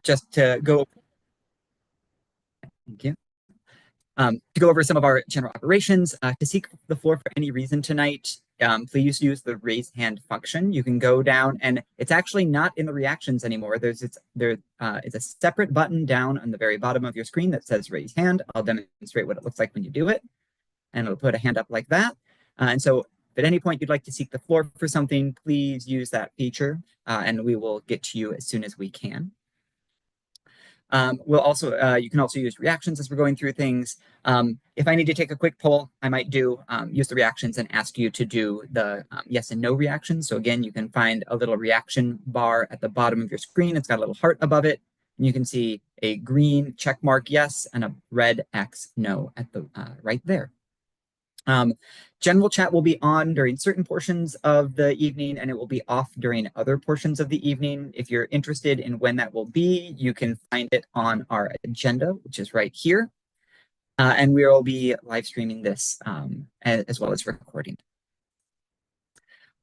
Just to go, thank you. To go over some of our general operations, to seek the floor for any reason tonight, please use the raise hand function. You can go down, and it's actually not in the reactions anymore. There is a separate button down on the very bottom of your screen that says raise hand. I'll demonstrate what it looks like when you do it, and it'll put a hand up like that. And so if at any point you'd like to seek the floor for something, please use that feature, and we will get to you as soon as we can. You can also use reactions as we're going through things. If I need to take a quick poll, I might use the reactions and ask you to do the yes and no reactions. So again, you can find a little reaction bar at the bottom of your screen. It's got a little heart above it. And you can see a green check mark yes and a red X no at the right there. General chat will be on during certain portions of the evening, and it will be off during other portions of the evening. If you're interested in when that will be, you can find it on our agenda, which is right here. And we will be live streaming this as well as recording.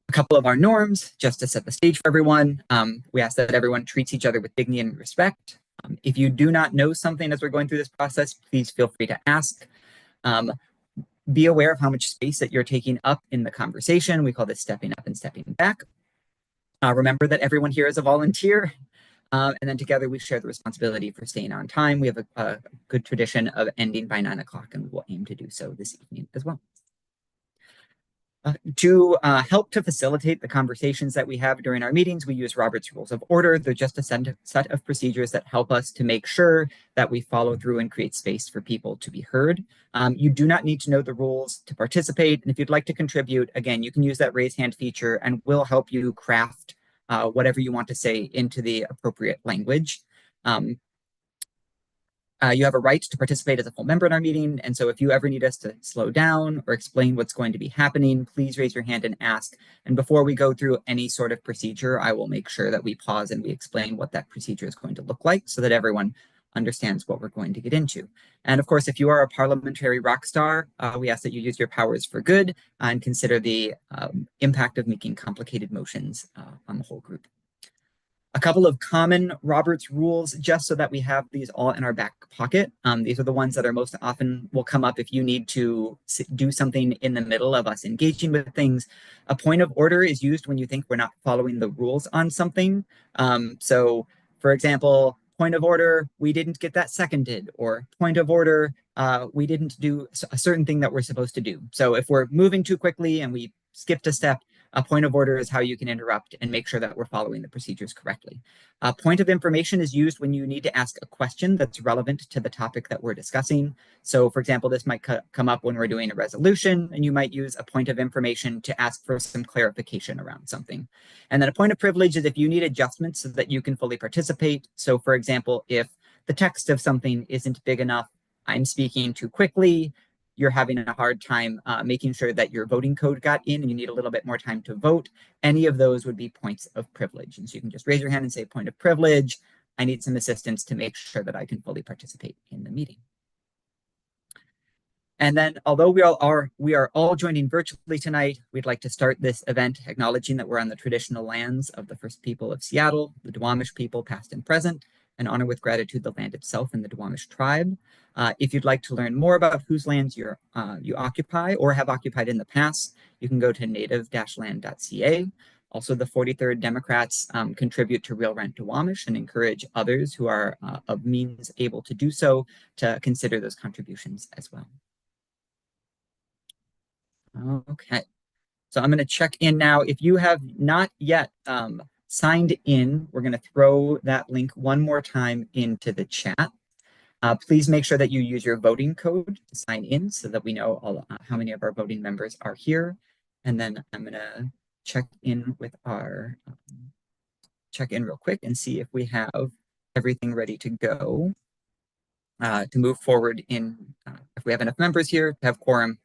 A couple of our norms, just to set the stage for everyone. We ask that everyone treats each other with dignity and respect. If you do not know something as we're going through this process, please feel free to ask. Be aware of how much space that you're taking up in the conversation. We call this stepping up and stepping back. Remember that everyone here is a volunteer. And then together we share the responsibility for staying on time. We have a good tradition of ending by 9 o'clock, and we will aim to do so this evening as well. To help to facilitate the conversations that we have during our meetings, we use Robert's Rules of Order. They're just a set of procedures that help us to make sure that we follow through and create space for people to be heard. You do not need to know the rules to participate. And if you'd like to contribute, again, you can use that raise hand feature, and we'll help you craft whatever you want to say into the appropriate language. You have a right to participate as a full member in our meeting. And so if you ever need us to slow down or explain what's going to be happening, please raise your hand and ask. And before we go through any sort of procedure, I will make sure that we pause and we explain what that procedure is going to look like so that everyone understands what we're going to get into. And of course, if you are a parliamentary rock star, we ask that you use your powers for good and consider the impact of making complicated motions on the whole group. A couple of common Robert's rules, just so that we have these all in our back pocket. These are the ones that are most often will come up if you need to do something in the middle of us engaging with things. A point of order is used when you think we're not following the rules on something. So, for example, point of order, we didn't get that seconded, or point of order, we didn't do a certain thing that we're supposed to do. So if we're moving too quickly and we skipped a step, a point of order is how you can interrupt and make sure that we're following the procedures correctly. A point of information is used when you need to ask a question that's relevant to the topic that we're discussing. So for example, this might come up when we're doing a resolution, and you might use a point of information to ask for some clarification around something. And then a point of privilege is if you need adjustments so that you can fully participate. So for example, if the text of something isn't big enough, I'm speaking too quickly, you're having a hard time making sure that your voting code got in and you need a little bit more time to vote, any of those would be points of privilege. And so you can just raise your hand and say point of privilege. I need some assistance to make sure that I can fully participate in the meeting. And then, although we are all joining virtually tonight, we'd like to start this event acknowledging that we're on the traditional lands of the first people of Seattle, the Duwamish people, past and present, and honor with gratitude the land itself and the Duwamish tribe. If you'd like to learn more about whose lands you occupy or have occupied in the past, you can go to native-land.ca. Also, the 43rd Democrats contribute to Real Rent Duwamish and encourage others who are of means able to do so to consider those contributions as well. Okay, so I'm going to check in now. If you have not yet signed in, we're going to throw that link one more time into the chat. Please make sure that you use your voting code to sign in so that we know how many of our voting members are here. And then I'm going to check in with our check in real quick and see if we have everything ready to go to move forward in if we have enough members here to have quorum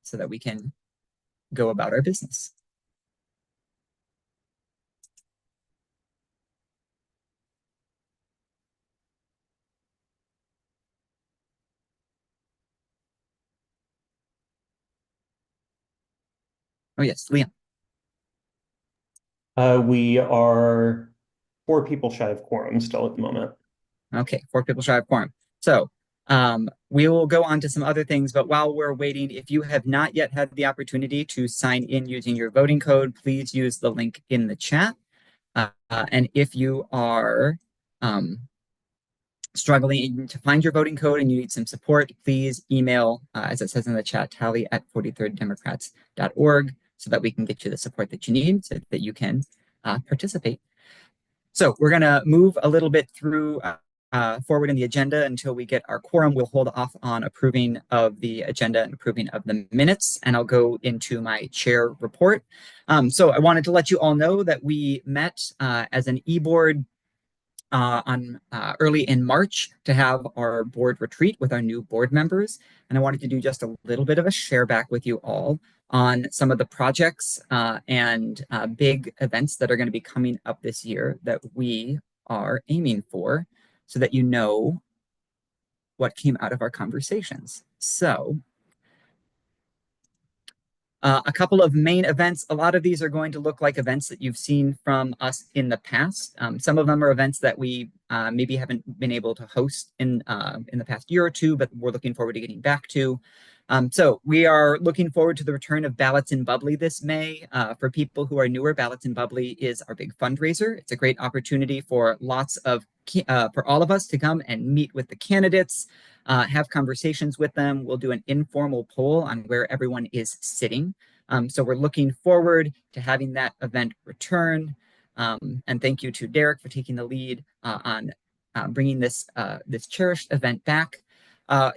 so that we can go about our business. Oh yes, Liam. We are 4 people shy of quorum still at the moment. Okay, 4 people shy of quorum. So we will go on to some other things, but while we're waiting, if you have not yet had the opportunity to sign in using your voting code, please use the link in the chat. And if you are struggling to find your voting code and you need some support, please email, as it says in the chat, tally@43rddemocrats.org so that we can get you the support that you need so that you can participate. So we're going to move a little bit through forward in the agenda until we get our quorum. We'll hold off on approving of the agenda and approving of the minutes, and I'll go into my chair report. So I wanted to let you all know that we met as an e-board early in March to have our board retreat with our new board members. And I wanted to do just a little bit of a share back with you all on some of the projects and big events that are going to be coming up this year that we are aiming for so that you know what came out of our conversations. So a couple of main events. A lot of these are going to look like events that you've seen from us in the past. Some of them are events that we maybe haven't been able to host in the past year or two, but we're looking forward to getting back to. So we are looking forward to the return of Ballots in Bubbly this May. For people who are newer, Ballots in Bubbly is our big fundraiser. It's a great opportunity for for all of us to come and meet with the candidates, have conversations with them. We'll do an informal poll on where everyone is sitting. So we're looking forward to having that event return. And thank you to Derek for taking the lead on bringing this cherished event back.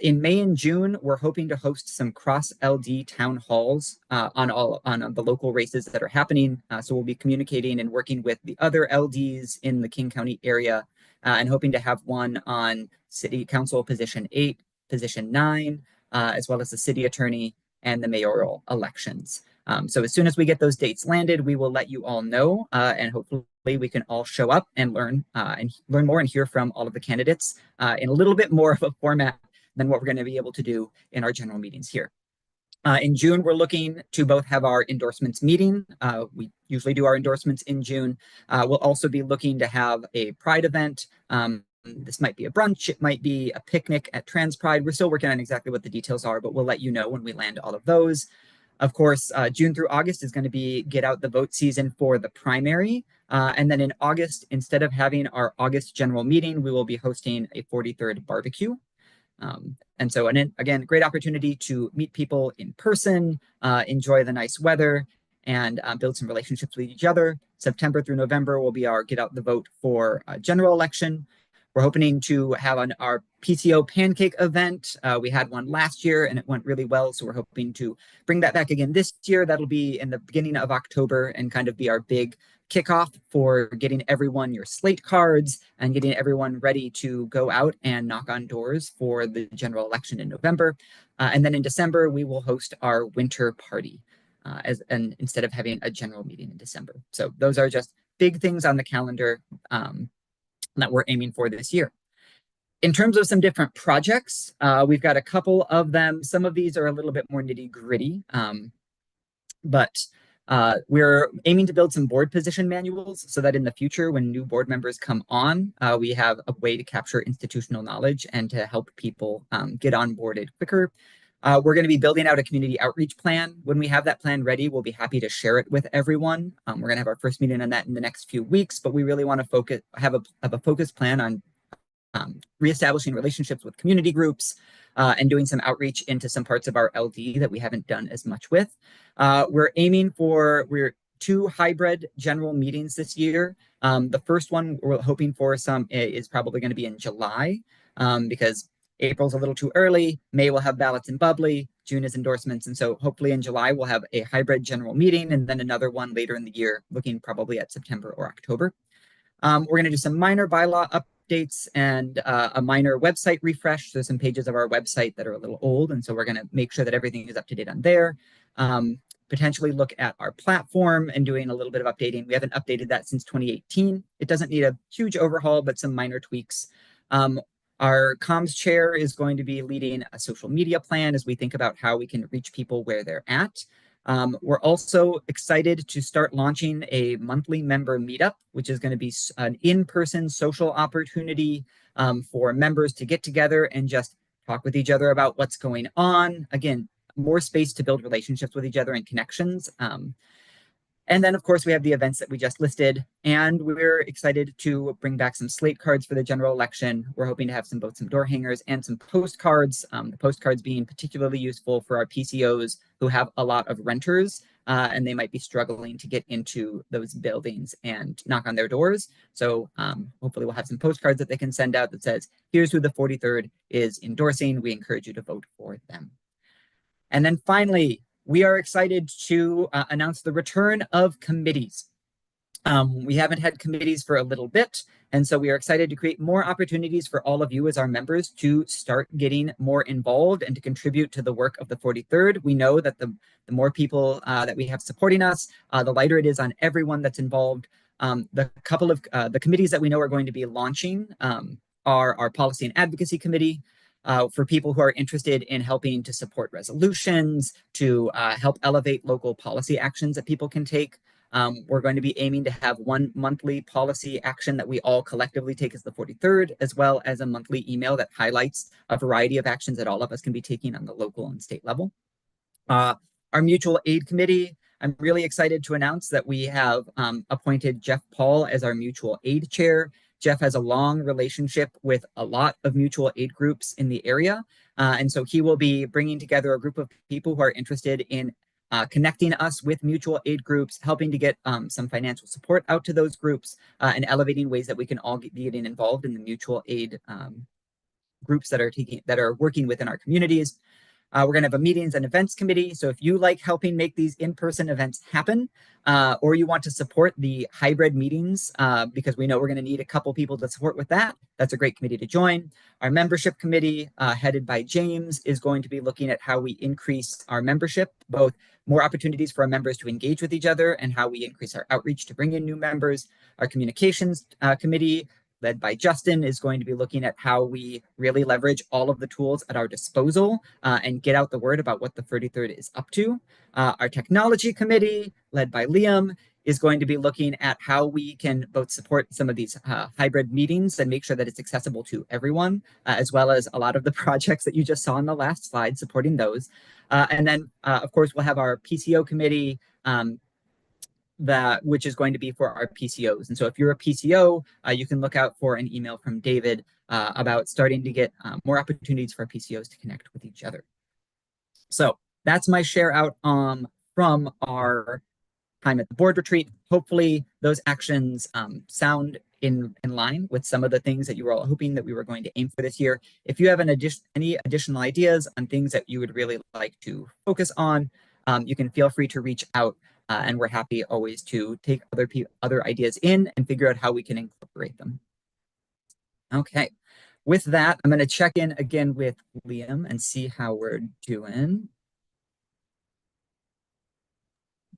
In May and June, we're hoping to host some cross-LD town halls on the local races that are happening. So we'll be communicating and working with the other LDs in the King County area and hoping to have one on City Council Position 8, Position 9, as well as the City Attorney and the mayoral elections. So as soon as we get those dates landed, we will let you all know, and hopefully we can all show up and learn more and hear from all of the candidates in a little bit more of a format than what we're going to be able to do in our general meetings here. In June, we're looking to both have our endorsements meeting. We usually do our endorsements in June. We'll also be looking to have a Pride event. This might be a brunch. It might be a picnic at Trans Pride. We're still working on exactly what the details are, but we'll let you know when we land all of those. Of course, June through August is going to be get out the vote season for the primary. And then in August, instead of having our August general meeting, we will be hosting a 43rd barbecue. And so, again, great opportunity to meet people in person, enjoy the nice weather, and build some relationships with each other. September through November will be our get out the vote for general election. We're hoping to have our PTO pancake event. We had one last year and it went really well. So we're hoping to bring that back again this year. That'll be in the beginning of October and kind of be our big kickoff for getting everyone your slate cards and getting everyone ready to go out and knock on doors for the general election in November. And then in December, we will host our winter party instead of having a general meeting in December. So those are just big things on the calendar that we're aiming for this year. In terms of some different projects, we've got a couple of them. Some of these are a little bit more nitty gritty, but we're aiming to build some board position manuals so that in the future, when new board members come on, we have a way to capture institutional knowledge and to help people get onboarded quicker. We're going to be building out a community outreach plan. When we have that plan ready, we'll be happy to share it with everyone. We're going to have our first meeting on that in the next few weeks, but we really want to have a focused plan on reestablishing relationships with community groups and doing some outreach into some parts of our LD that we haven't done as much with. We're aiming for 2 hybrid general meetings this year. The first one we're hoping for is probably going to be in July because April's a little too early. May will have Ballots in Bubbly. June is endorsements. And so hopefully in July, we'll have a hybrid general meeting and then another one later in the year, looking probably at September or October. We're going to do some minor bylaw updates and a minor website refresh. There's some pages of our website that are a little old. And so we're going to make sure that everything is up to date on there. Potentially look at our platform and doing a little bit of updating. We haven't updated that since 2018. It doesn't need a huge overhaul, but some minor tweaks. Our comms chair is going to be leading a social media plan as we think about how we can reach people where they're at. We're also excited to start launching a monthly member meetup, which is going to be an in-person social opportunity for members to get together and just talk with each other about what's going on. Again, more space to build relationships with each other and connections. And then, of course, we have the events that we just listed, and we're excited to bring back some slate cards for the general election. We're hoping to have both some door hangers and some postcards, the postcards being particularly useful for our PCOs who have a lot of renters, and they might be struggling to get into those buildings and knock on their doors. So hopefully we'll have some postcards that they can send out that says, here's who the 43rd is endorsing. We encourage you to vote for them. And then finally, we are excited to announce the return of committees. We haven't had committees for a little bit, and so we are excited to create more opportunities for all of you as our members to start getting more involved and to contribute to the work of the 43rd. We know that the more people that we have supporting us, the lighter it is on everyone that's involved. The couple of the committees that we know are going to be launching are our Policy and Advocacy Committee, for people who are interested in helping to support resolutions, to help elevate local policy actions that people can take. We're going to be aiming to have one monthly policy action that we all collectively take as the 43rd, as well as a monthly email that highlights a variety of actions that all of us can be taking on the local and state level. Our Mutual Aid Committee, I'm really excited to announce that we have appointed Jeff Paul as our Mutual Aid Chair. Jeff has a long relationship with a lot of mutual aid groups in the area. And so he will be bringing together a group of people who are interested in connecting us with mutual aid groups, helping to get some financial support out to those groups, and elevating ways that we can all be getting involved in the mutual aid groups that are working within our communities. We're going to have a meetings and events committee. So if you like helping make these in-person events happen, or you want to support the hybrid meetings, because we know we're going to need a couple people to support with that, that's a great committee to join. Our membership committee, headed by James, is going to be looking at how we increase our membership, both more opportunities for our members to engage with each other and how we increase our outreach to bring in new members. Our communications committee, led by Justin, is going to be looking at how we really leverage all of the tools at our disposal and get out the word about what the 43rd is up to. Our technology committee, led by Liam, is going to be looking at how we can both support some of these hybrid meetings and make sure that it's accessible to everyone, as well as a lot of the projects that you just saw on the last slide, supporting those. And then, of course, we'll have our PCO committee, which is going to be for our PCOs. And so if you're a PCO, you can look out for an email from David about starting to get more opportunities for PCOs to connect with each other. So that's my share out from our time at the board retreat. Hopefully those actions sound in line with some of the things that you were all hoping that we were going to aim for this year. If you have any additional ideas on things that you would really like to focus on, you can feel free to reach out. And we're happy always to take other ideas in and figure out how we can incorporate them. Okay, with that, I'm going to check in again with Liam and see how we're doing.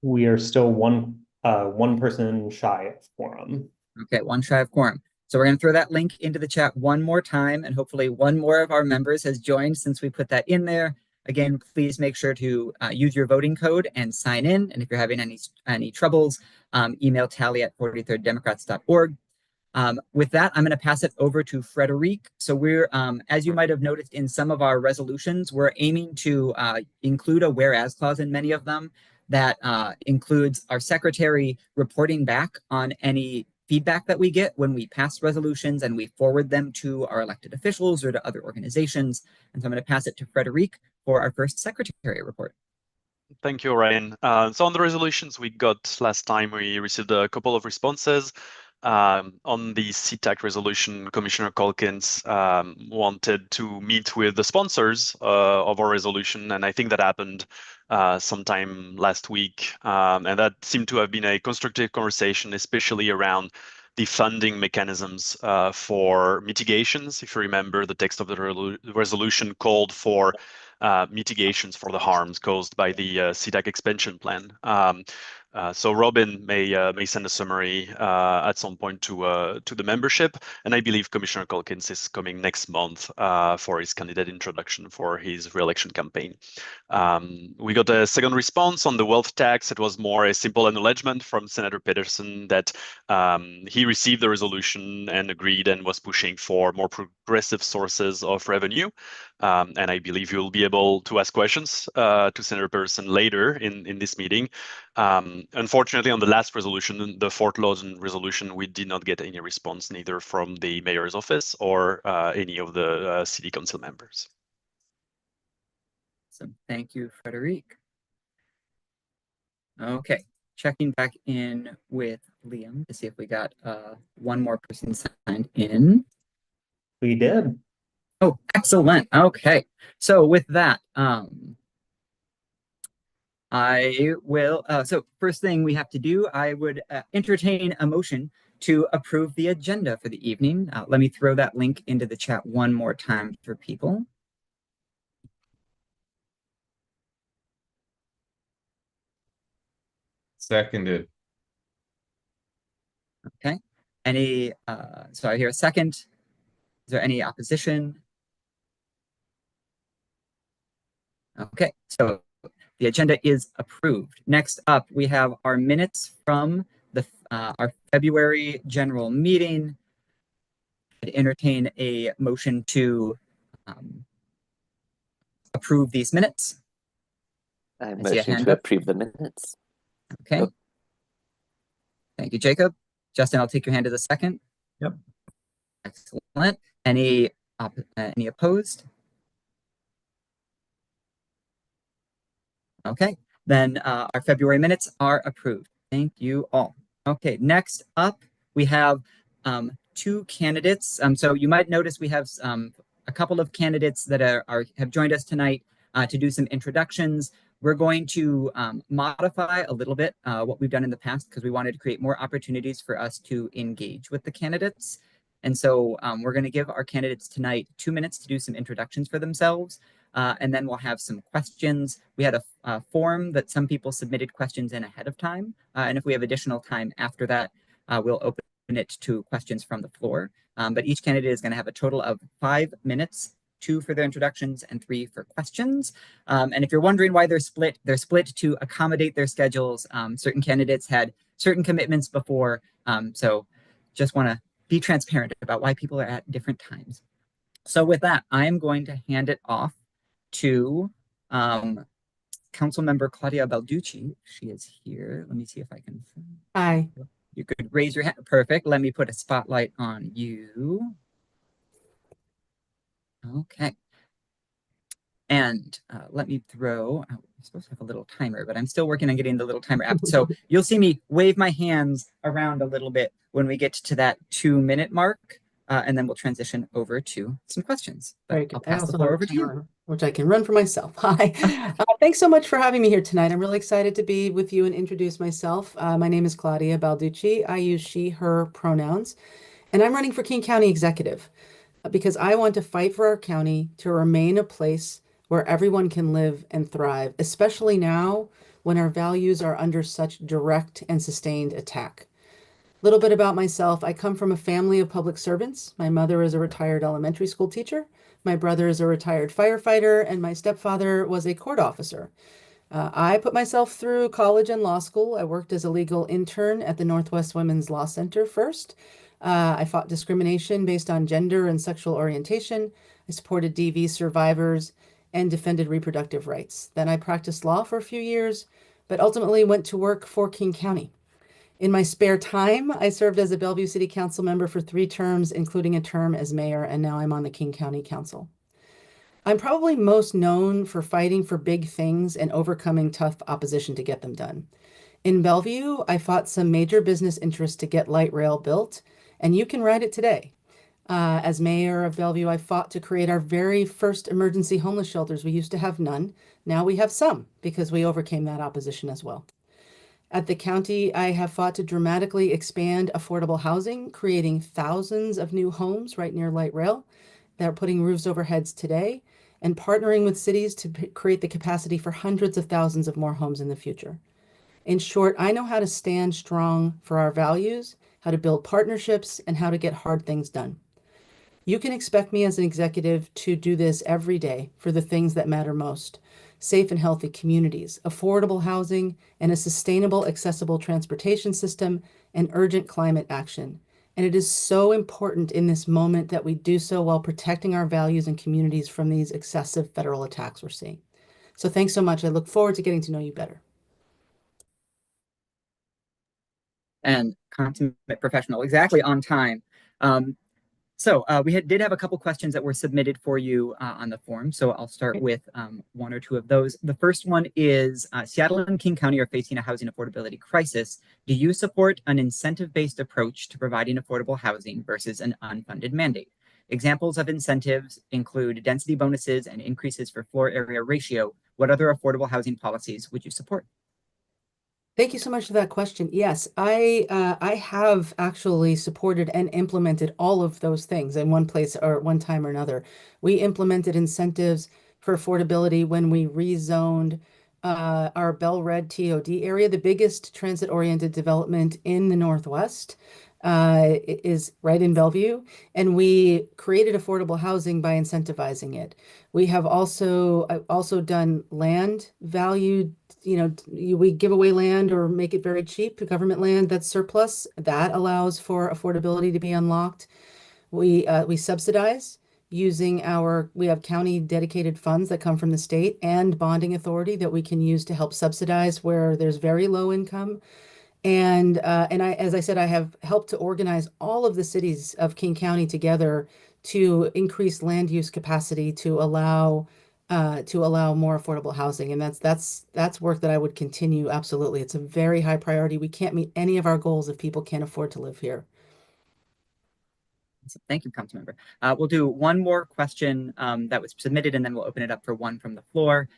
We are still one person shy of quorum. Okay, one shy of quorum. So we're going to throw that link into the chat one more time, and hopefully one more of our members has joined since we put that in there. Again, please make sure to use your voting code and sign in. And if you're having any troubles, email tally@43rddemocrats.org. With that, I'm going to pass it over to Frederic. So we're, as you might have noticed in some of our resolutions, we're aiming to include a whereas clause in many of them that includes our secretary reporting back on any feedback that we get when we pass resolutions and we forward them to our elected officials or to other organizations. And so I'm going to pass it to Frederic for our first secretary report. Thank you, Ryan. So on the resolutions we got last time, we received a couple of responses. On the CTAC resolution, Commissioner Calkins wanted to meet with the sponsors of our resolution, and I think that happened sometime last week. And that seemed to have been a constructive conversation, especially around the funding mechanisms for mitigations. If you remember, the text of the resolution called for mitigations for the harms caused by the CTAC expansion plan. So Robin may send a summary at some point to the membership, and I believe Commissioner Calkins is coming next month for his candidate introduction for his re-election campaign. We got a second response on the wealth tax. It was more a simple acknowledgement from Senator Peterson that he received the resolution and agreed and was pushing for more progressive sources of revenue. And I believe you'll be able to ask questions to Senator Peterson later in this meeting. Unfortunately, on the last resolution, the Fort Lawson resolution, we did not get any response, neither from the mayor's office or any of the city council members. So thank you, Frederic. Okay, checking back in with Liam to see if we got one more person signed in. We did. Oh, excellent. Okay, so with that, I will, so first thing we have to do, I would entertain a motion to approve the agenda for the evening. Let me throw that link into the chat one more time for people. Seconded. Okay, any, so I hear a second. Is there any opposition? Okay, so the agenda is approved. Next up, we have our minutes from the our February general meeting. I'd entertain a motion to approve these minutes. I I see a motion hand to up. approve the minutes. Okay. Yep. Thank you, Jacob. Justin, I'll take your hand as a second. Yep. Excellent. Any opposed? Okay, then our February minutes are approved. Thank you all. Okay, next up, we have two candidates. So you might notice we have a couple of candidates that have joined us tonight to do some introductions. We're going to modify a little bit what we've done in the past because we wanted to create more opportunities for us to engage with the candidates. And so we're going to give our candidates tonight 2 minutes to do some introductions for themselves. And then we'll have some questions. We had a form that some people submitted questions in ahead of time. And if we have additional time after that, we'll open it to questions from the floor. But each candidate is going to have a total of 5 minutes, 2 for their introductions and 3 for questions. And if you're wondering why they're split to accommodate their schedules. Certain candidates had certain commitments before. So just want to be transparent about why people are at different times. So with that, I'm going to hand it off to Councilmember Claudia Balducci. She is here. Let me see if I can. Hi. You could raise your hand. Perfect. Let me put a spotlight on you. Okay. And let me throw, I'm supposed to have a little timer, but I'm still working on getting the little timer app. So you'll see me wave my hands around a little bit when we get to that 2-minute mark. And then we'll transition over to some questions. But I'll pass the floor over to you. Which I can run for myself. Hi. Thanks so much for having me here tonight. I'm really excited to be with you and introduce myself. My name is Claudia Balducci. I use she, her pronouns. And I'm running for King County Executive because I want to fight for our county to remain a place where everyone can live and thrive, especially now when our values are under such direct and sustained attack. A little bit about myself. I come from a family of public servants. My mother is a retired elementary school teacher. My brother is a retired firefighter, and my stepfather was a court officer. I put myself through college and law school. I worked as a legal intern at the Northwest Women's Law Center first. I fought discrimination based on gender and sexual orientation. I supported DV survivors and defended reproductive rights. Then I practiced law for a few years, but ultimately went to work for King County. In my spare time, I served as a Bellevue City Council member for 3 terms, including a term as mayor, and now I'm on the King County Council. I'm probably most known for fighting for big things and overcoming tough opposition to get them done. In Bellevue, I fought some major business interests to get light rail built, and you can ride it today. As mayor of Bellevue, I fought to create our very first emergency homeless shelters. We used to have none. Now we have some because we overcame that opposition as well. At the county, I have fought to dramatically expand affordable housing, creating thousands of new homes right near light rail. They're putting roofs over heads today. and partnering with cities to create the capacity for hundreds of thousands of more homes in the future. In short, I know how to stand strong for our values, how to build partnerships, and how to get hard things done. You can expect me as an executive to do this every day for the things that matter most: safe and healthy communities, affordable housing, and a sustainable, accessible transportation system, and urgent climate action. And it is so important in this moment that we do so while protecting our values and communities from these excessive federal attacks we're seeing. So thanks so much. I look forward to getting to know you better. And consummate professional, exactly on time. We did have a couple questions that were submitted for you on the form. So I'll start with one or two of those. The first one is Seattle and King County are facing a housing affordability crisis. Do you support an incentive-based approach to providing affordable housing versus an unfunded mandate? Examples of incentives include density bonuses and increases for floor area ratio. What other affordable housing policies would you support? Thank you so much for that question. Yes, I have actually supported and implemented all of those things in one place or one time or another. We implemented incentives for affordability when we rezoned our Bel-Red TOD area, the biggest transit-oriented development in the Northwest. Is right in Bellevue, and we created affordable housing by incentivizing it. We have also done land value. We give away land or make it very cheap, government land that's surplus. That allows for affordability to be unlocked. We subsidize using we have county dedicated funds that come from the state and bonding authority that we can use to help subsidize where there's very low income. And as I said, I have helped to organize all of the cities of King County together to increase land use capacity to allow more affordable housing. And that's work that I would continue. Absolutely. It's a very high priority. We can't meet any of our goals if people can't afford to live here. So thank you, Councilmember. We'll do one more question that was submitted, and then we'll open it up for one from the floor.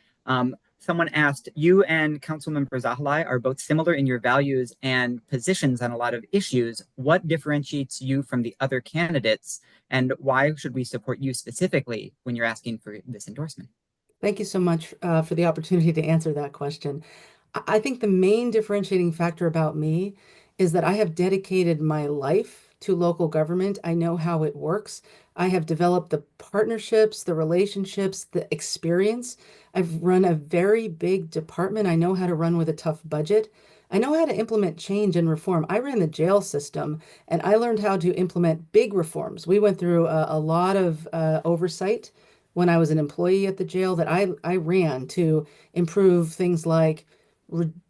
Someone asked, you and Councilmember Zahalai are both similar in your values and positions on a lot of issues. What differentiates you from the other candidates, and why should we support you specifically when you're asking for this endorsement? Thank you so much for the opportunity to answer that question. I think the main differentiating factor about me is that I have dedicated my life to local government. I know how it works. I have developed the partnerships, the relationships, the experience. I've run a very big department. I know how to run with a tough budget. I know how to implement change and reform. I ran the jail system and I learned how to implement big reforms. We went through a lot of oversight when I was an employee at the jail that I ran to improve things like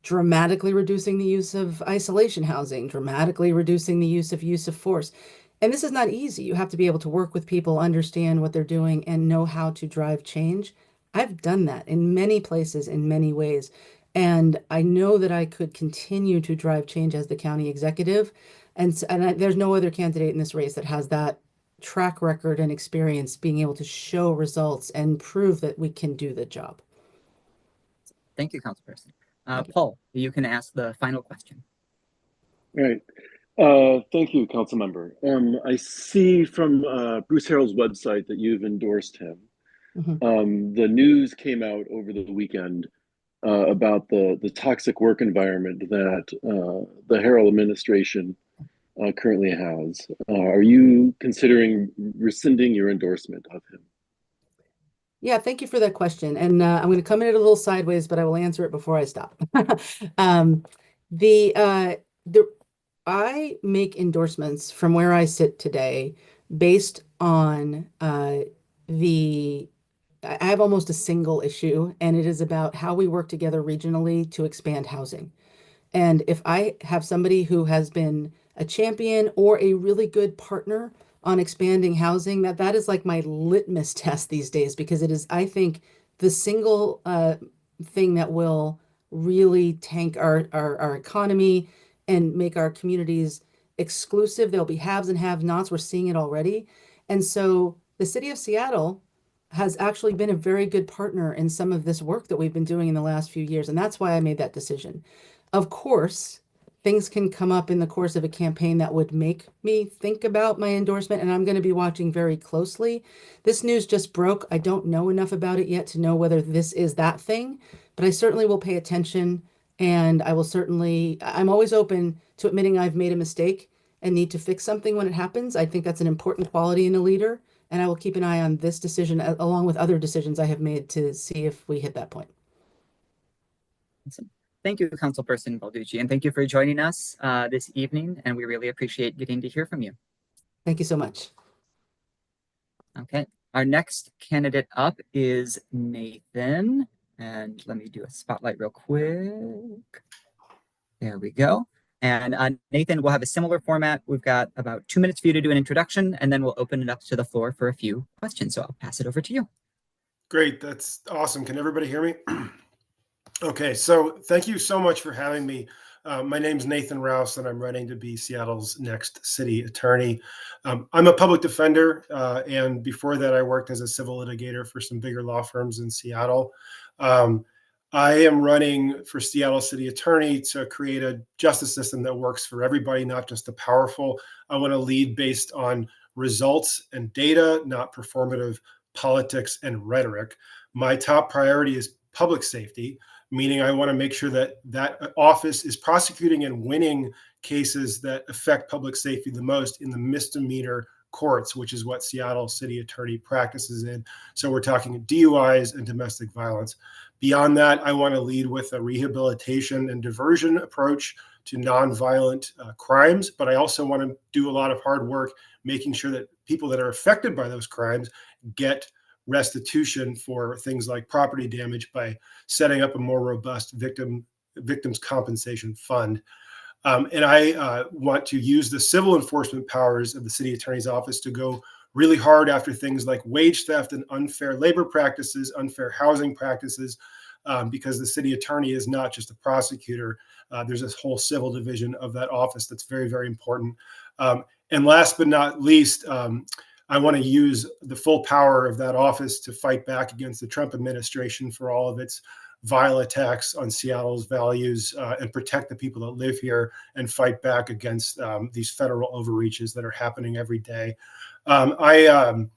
dramatically reducing the use of isolation housing, dramatically reducing the use of force. And this is not easy. You have to be able to work with people, understand what they're doing, and know how to drive change. I've done that in many places, in many ways. And I know that I could continue to drive change as the county executive. There's no other candidate in this race that has that track record and experience being able to show results and prove that we can do the job. Thank you, Councilperson. Paul, you can ask the final question. All right. Thank you, Councilmember. I see from Bruce Harrell's website that you've endorsed him. Mm-hmm. The news came out over the weekend about the toxic work environment that the Harrell administration currently has. Are you considering rescinding your endorsement of him? Yeah, thank you for that question. And I'm going to come in it a little sideways, but I will answer it before I stop. I make endorsements from where I sit today based on I have almost a single issue, and it is about how we work together regionally to expand housing. And if I have somebody who has been a champion or a really good partner on expanding housing, that is like my litmus test these days, because it is, I think, the single thing that will really tank our economy and make our communities exclusive. There'll be haves and have-nots. We're seeing it already. And so the city of Seattle has actually been a very good partner in some of this work that we've been doing in the last few years. And that's why I made that decision. Of course, things can come up in the course of a campaign that would make me think about my endorsement, and I'm going to be watching very closely. This news just broke. I don't know enough about it yet to know whether this is that thing, but I certainly will pay attention, and I'm always open to admitting I've made a mistake and need to fix something when it happens. I think that's an important quality in a leader, and I will keep an eye on this decision along with other decisions I have made to see if we hit that point. Awesome. Thank you, Councilperson Balducci, and thank you for joining us this evening, and we really appreciate getting to hear from you. Thank you so much. Okay, our next candidate up is Nathan, and let me do a spotlight real quick. There we go. And Nathan, we'll have a similar format. We've got about 2 minutes for you to do an introduction, and then we'll open it up to the floor for a few questions. So I'll pass it over to you. Great, that's awesome. Can everybody hear me? Okay, so thank you so much for having me. My name's Nathan Rouse, and I'm running to be Seattle's next city attorney. I'm a public defender, and before that, I worked as a civil litigator for some bigger law firms in Seattle. I am running for Seattle city attorney to create a justice system that works for everybody, not just the powerful. I want to lead based on results and data, not performative politics and rhetoric. My top priority is public safety, meaning I want to make sure that that office is prosecuting and winning cases that affect public safety the most in the misdemeanor courts, which is what Seattle city attorney practices in. So we're talking DUIs and domestic violence. Beyond that, I want to lead with a rehabilitation and diversion approach to nonviolent crimes, but I also want to do a lot of hard work making sure that people that are affected by those crimes get restitution for things like property damage by setting up a more robust victims compensation fund. And I want to use the civil enforcement powers of the city attorney's office to go really hard after things like wage theft and unfair labor practices, unfair housing practices, because the city attorney is not just a prosecutor. There's this whole civil division of that office that's very, very important. And last but not least, I want to use the full power of that office to fight back against the Trump administration for all of its vile attacks on Seattle's values and protect the people that live here and fight back against these federal overreaches that are happening every day. Having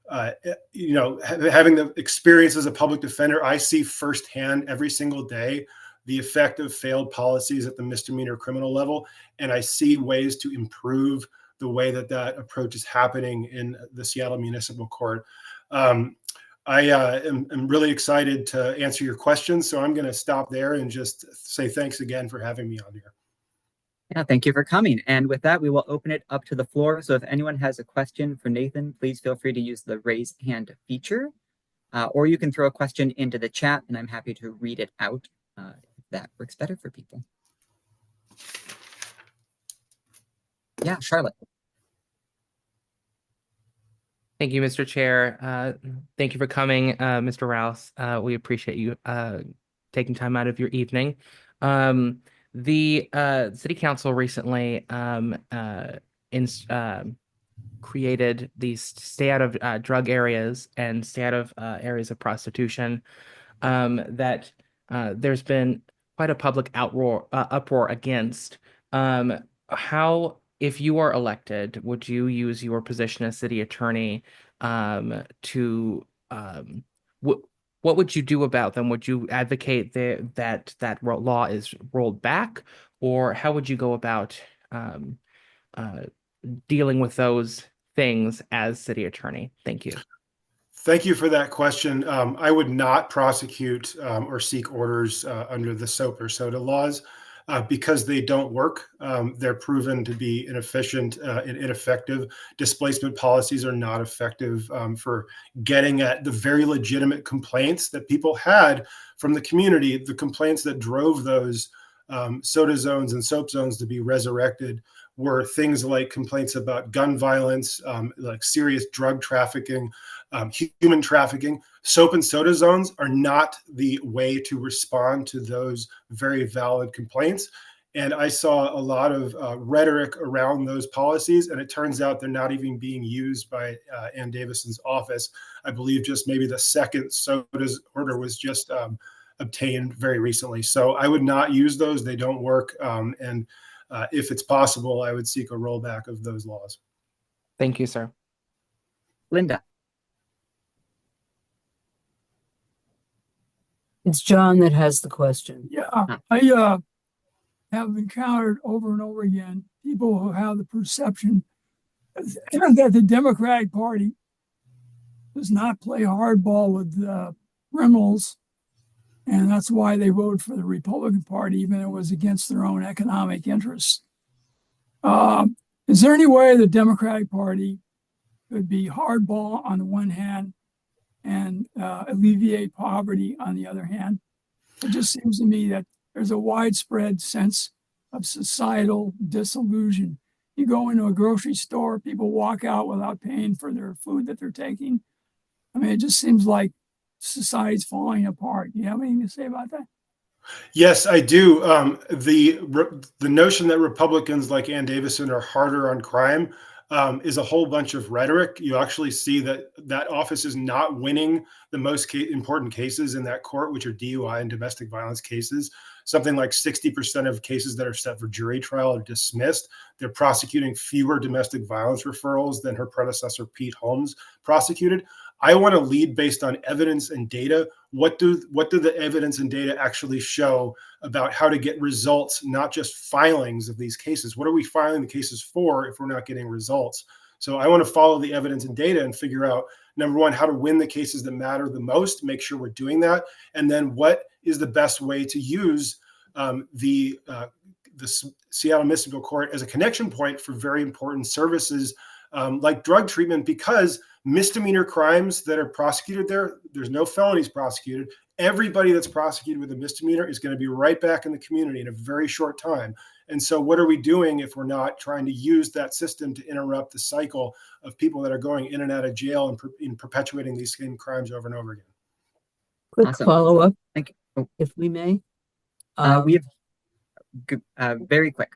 the experience as a public defender, I see firsthand every single day the effect of failed policies at the misdemeanor criminal level, and I see ways to improve the way that that approach is happening in the Seattle Municipal Court. I am really excited to answer your questions, so I'm going to stop there and just say thanks again for having me on here. Yeah, thank you for coming. And with that, we will open it up to the floor. So if anyone has a question for Nathan, please feel free to use the raise hand feature, or you can throw a question into the chat and I'm happy to read it out if that works better for people. Yeah, Charlotte. Thank you, Mr. Chair. Thank you for coming, Mr. Rouse. We appreciate you taking time out of your evening. The City Council recently created these stay out of drug areas and stay out of areas of prostitution that there's been quite a public uproar against. How, if you are elected, would you use your position as city attorney what would you do about them? Would you advocate that law is rolled back, or how would you go about dealing with those things as city attorney? Thank you. Thank you for that question. I would not prosecute or seek orders under the soap or soda laws because they don't work. They're proven to be inefficient and ineffective. Displacement policies are not effective for getting at the very legitimate complaints that people had from the community, the complaints that drove those soda zones and soap zones to be resurrected were things like complaints about gun violence, like serious drug trafficking, human trafficking. Soap and soda zones are not the way to respond to those very valid complaints. And I saw a lot of rhetoric around those policies, and it turns out they're not even being used by Ann Davison's office. I believe just maybe the second sodas order was just obtained very recently. So I would not use those. They don't work. And if it's possible, I would seek a rollback of those laws. Thank you, sir. Linda. It's John that has the question. Yeah, Huh. I have encountered over and over again people who have the perception that the Democratic Party does not play hardball with criminals, and that's why they voted for the Republican Party, even though it was against their own economic interests. Is there any way the Democratic Party could be hardball on the one hand and alleviate poverty on the other hand? It just seems to me that there's a widespread sense of societal disillusion. You go into a grocery store, people walk out without paying for their food that they're taking. I mean, it just seems like society's falling apart. Do you have anything to say about that? Yes, I do. The notion that Republicans like Ann Davison are harder on crime is a whole bunch of rhetoric. You actually see that that office is not winning the most important cases in that court, which are DUI and domestic violence cases. Something like 60% of cases that are set for jury trial are dismissed. They're prosecuting fewer domestic violence referrals than her predecessor, Pete Holmes, prosecuted. I want to lead based on evidence and data. What do the evidence and data actually show about how to get results, not just filings of these cases? What are we filing the cases for if we're not getting results? So I want to follow the evidence and data and figure out, number one, how to win the cases that matter the most, make sure we're doing that. And then what is the best way to use the Seattle Municipal Court as a connection point for very important services like drug treatment, because misdemeanor crimes that are prosecuted there's no felonies prosecuted. Everybody that's prosecuted with a misdemeanor is going to be right back in the community in a very short time. And so what are we doing if we're not trying to use that system to interrupt the cycle of people that are going in and out of jail and perpetuating these same crimes over and over again? Quick Awesome. follow-up, Thank you. Oh, if we may. we have very quick.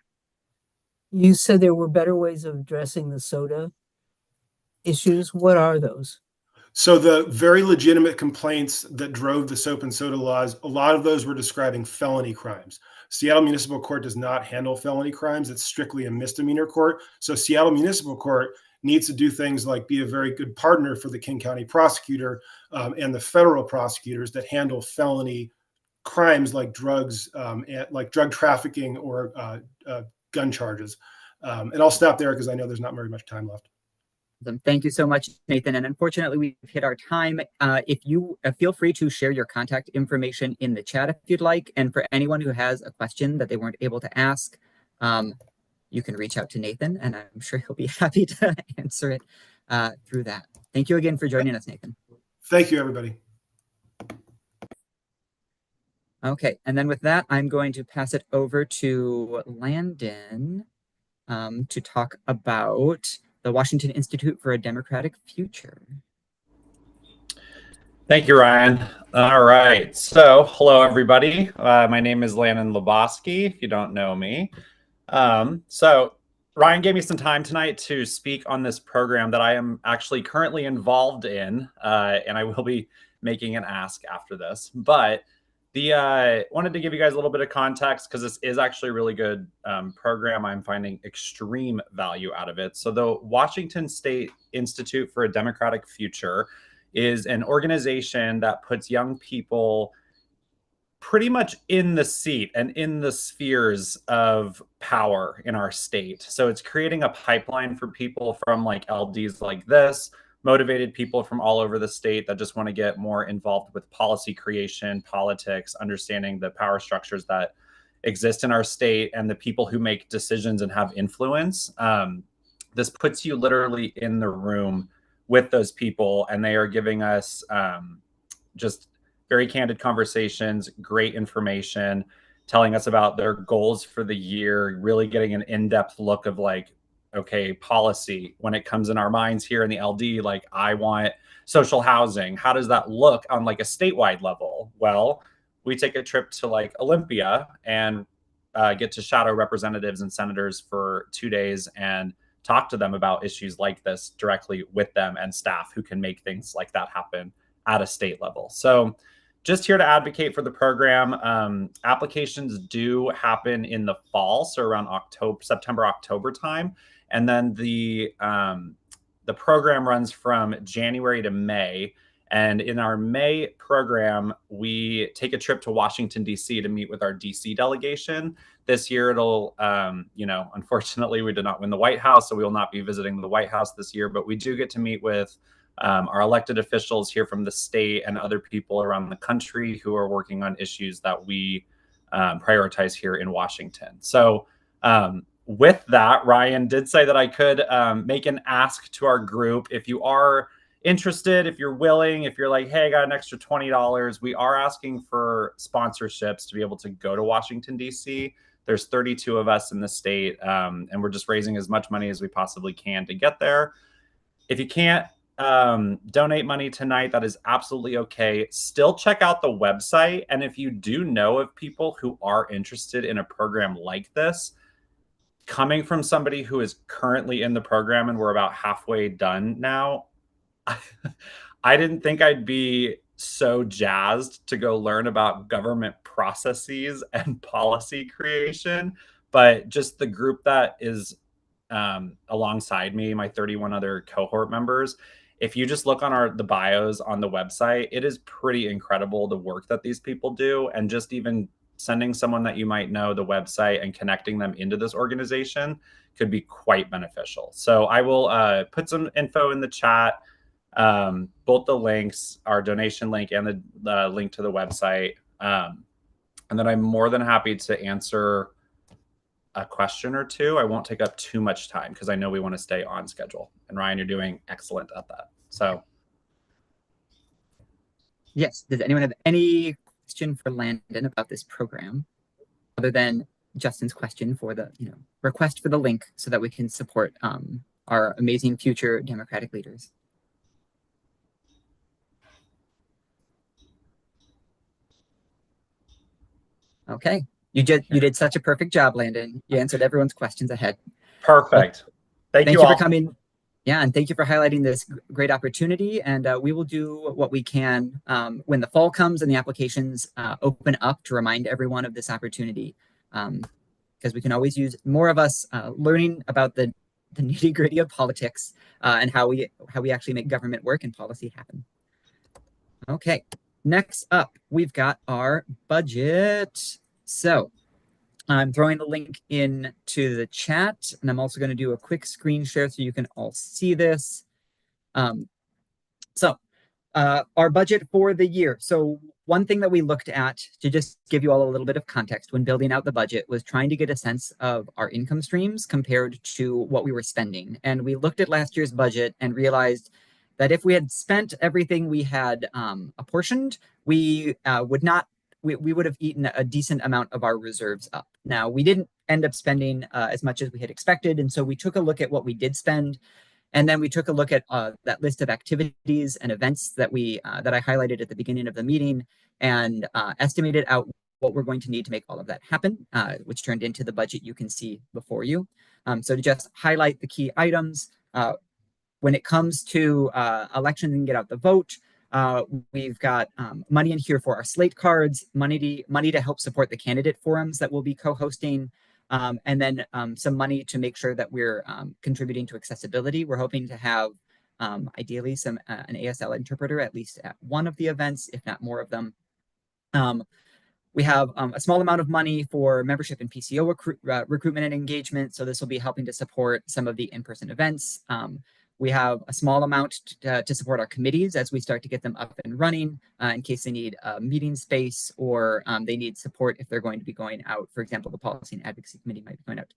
You said there were better ways of addressing the soda issues. What are those? So the very legitimate complaints that drove the soap and soda laws, a lot of those were describing felony crimes. Seattle Municipal Court does not handle felony crimes. It's strictly a misdemeanor court. So Seattle Municipal Court needs to do things like be a very good partner for the King County prosecutor and the federal prosecutors that handle felony crimes like drugs, like drug trafficking or gun charges. And I'll stop there because I know there's not very much time left. Thank you so much, Nathan. And unfortunately, we've hit our time. If you feel free to share your contact information in the chat if you'd like. And for anyone who has a question that they weren't able to ask, you can reach out to Nathan, and I'm sure he'll be happy to answer it through that. Thank you again for joining us, Nathan. Thank you, everybody. Okay, and then with that, I'm going to pass it over to Landon to talk about the Washington Institute for a Democratic Future. Thank you, Ryan. All right. So, hello, everybody. My name is Landon Lebowski, if you don't know me. So, Ryan gave me some time tonight to speak on this program that I am actually currently involved in, and I will be making an ask after this. But wanted to give you guys a little bit of context because this is actually a really good program. I'm finding extreme value out of it. So the Washington State Institute for a Democratic Future is an organization that puts young people pretty much in the seat and in the spheres of power in our state. So it's creating a pipeline for people from like LDs like this, motivated people from all over the state that just want to get more involved with policy creation, politics, understanding the power structures that exist in our state and the people who make decisions and have influence. This puts you literally in the room with those people, and they are giving us just very candid conversations, great information, telling us about their goals for the year, really getting an in-depth look of like, okay, policy, when it comes in our minds here in the LD, like I want social housing. How does that look on like a statewide level? Well, we take a trip to like Olympia and get to shadow representatives and senators for 2 days and talk to them about issues like this directly with them and staff who can make things like that happen at a state level. So just here to advocate for the program. Applications do happen in the fall, so around September, October time. And then the program runs from January to May. And in our May program, we take a trip to Washington, D.C. to meet with our D.C. delegation. This year, it'll, unfortunately, we did not win the White House, so we will not be visiting the White House this year, but we do get to meet with our elected officials here from the state and other people around the country who are working on issues that we prioritize here in Washington. So with that, Ryan did say that I could make an ask to our group. If you are interested, if you're willing, if you're like, hey, I got an extra $20, we are asking for sponsorships to be able to go to Washington, D.C. There's 32 of us in the state, and we're just raising as much money as we possibly can to get there. If you can't donate money tonight, that is absolutely okay. Still check out the website. And if you do know of people who are interested in a program like this, coming from somebody who is currently in the program, and we're about halfway done now, I didn't think I'd be so jazzed to go learn about government processes and policy creation, but just the group that is alongside me, my 31 other cohort members, if you just look on the bios on the website, it is pretty incredible the work that these people do. And just even sending someone that you might know the website and connecting them into this organization could be quite beneficial. So I will put some info in the chat, both the links, our donation link and the link to the website. And then I'm more than happy to answer a question or two. I won't take up too much time because I know we want to stay on schedule. And Ryan, you're doing excellent at that. So yes, does anyone have any question for Landon about this program other than Justin's question for the request for the link so that we can support our amazing future Democratic leaders? Okay. You did such a perfect job, Landon. You answered everyone's questions ahead. Perfect. Thank you all for coming. Yeah, and thank you for highlighting this great opportunity. And we will do what we can when the fall comes and the applications open up to remind everyone of this opportunity, because we can always use more of us learning about the nitty-gritty of politics and how we actually make government work and policy happen. Okay. Next up, we've got our budget. So I'm throwing the link into the chat, and I'm also going to do a quick screen share so you can all see this. Our budget for the year. So one thing that we looked at, to just give you all a little bit of context when building out the budget, was trying to get a sense of our income streams compared to what we were spending. And we looked at last year's budget and realized that if we had spent everything we had apportioned, we would have eaten a decent amount of our reserves up. Now, we didn't end up spending as much as we had expected, and so we took a look at what we did spend, and then we took a look at that list of activities and events that I highlighted at the beginning of the meeting, and estimated out what we're going to need to make all of that happen, which turned into the budget you can see before you. So to just highlight the key items, when it comes to elections and get out the vote, we've got money in here for our slate cards, money to help support the candidate forums that we'll be co-hosting, and then some money to make sure that we're contributing to accessibility. We're hoping to have ideally an ASL interpreter at least at one of the events, if not more of them. We have a small amount of money for membership and PCO recruitment and engagement, so this will be helping to support some of the in-person events. We have a small amount to support our committees as we start to get them up and running in case they need a meeting space or they need support if they're going to be going out. For example, the Policy and Advocacy Committee might be going out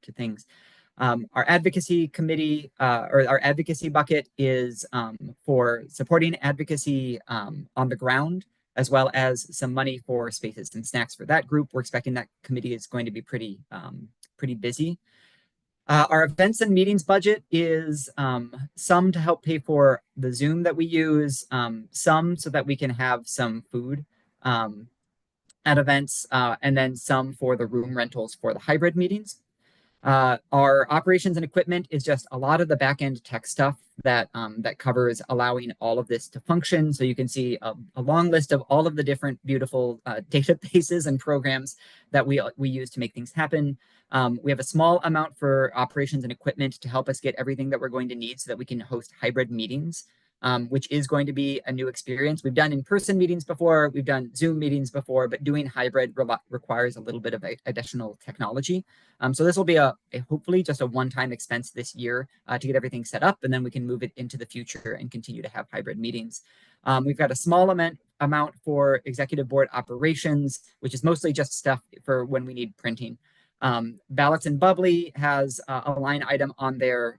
to things. Our advocacy committee or our advocacy bucket is for supporting advocacy on the ground, as well as some money for spaces and snacks for that group. We're expecting that committee is going to be pretty busy. Our events and meetings budget is some to help pay for the Zoom that we use, some so that we can have some food at events, and then some for the room rentals for the hybrid meetings. Our operations and equipment is just a lot of the back-end tech stuff that that covers allowing all of this to function. So you can see a long list of all of the different beautiful databases and programs that we use to make things happen. We have a small amount for operations and equipment to help us get everything that we're going to need so that we can host hybrid meetings. Which is going to be a new experience. We've done in-person meetings before, we've done Zoom meetings before, but doing hybrid requires a little bit of additional technology. So this will be a hopefully just a one-time expense this year to get everything set up, and then we can move it into the future and continue to have hybrid meetings. We've got a small amount for executive board operations, which is mostly just stuff for when we need printing. Ballots and Bubbly has a line item on there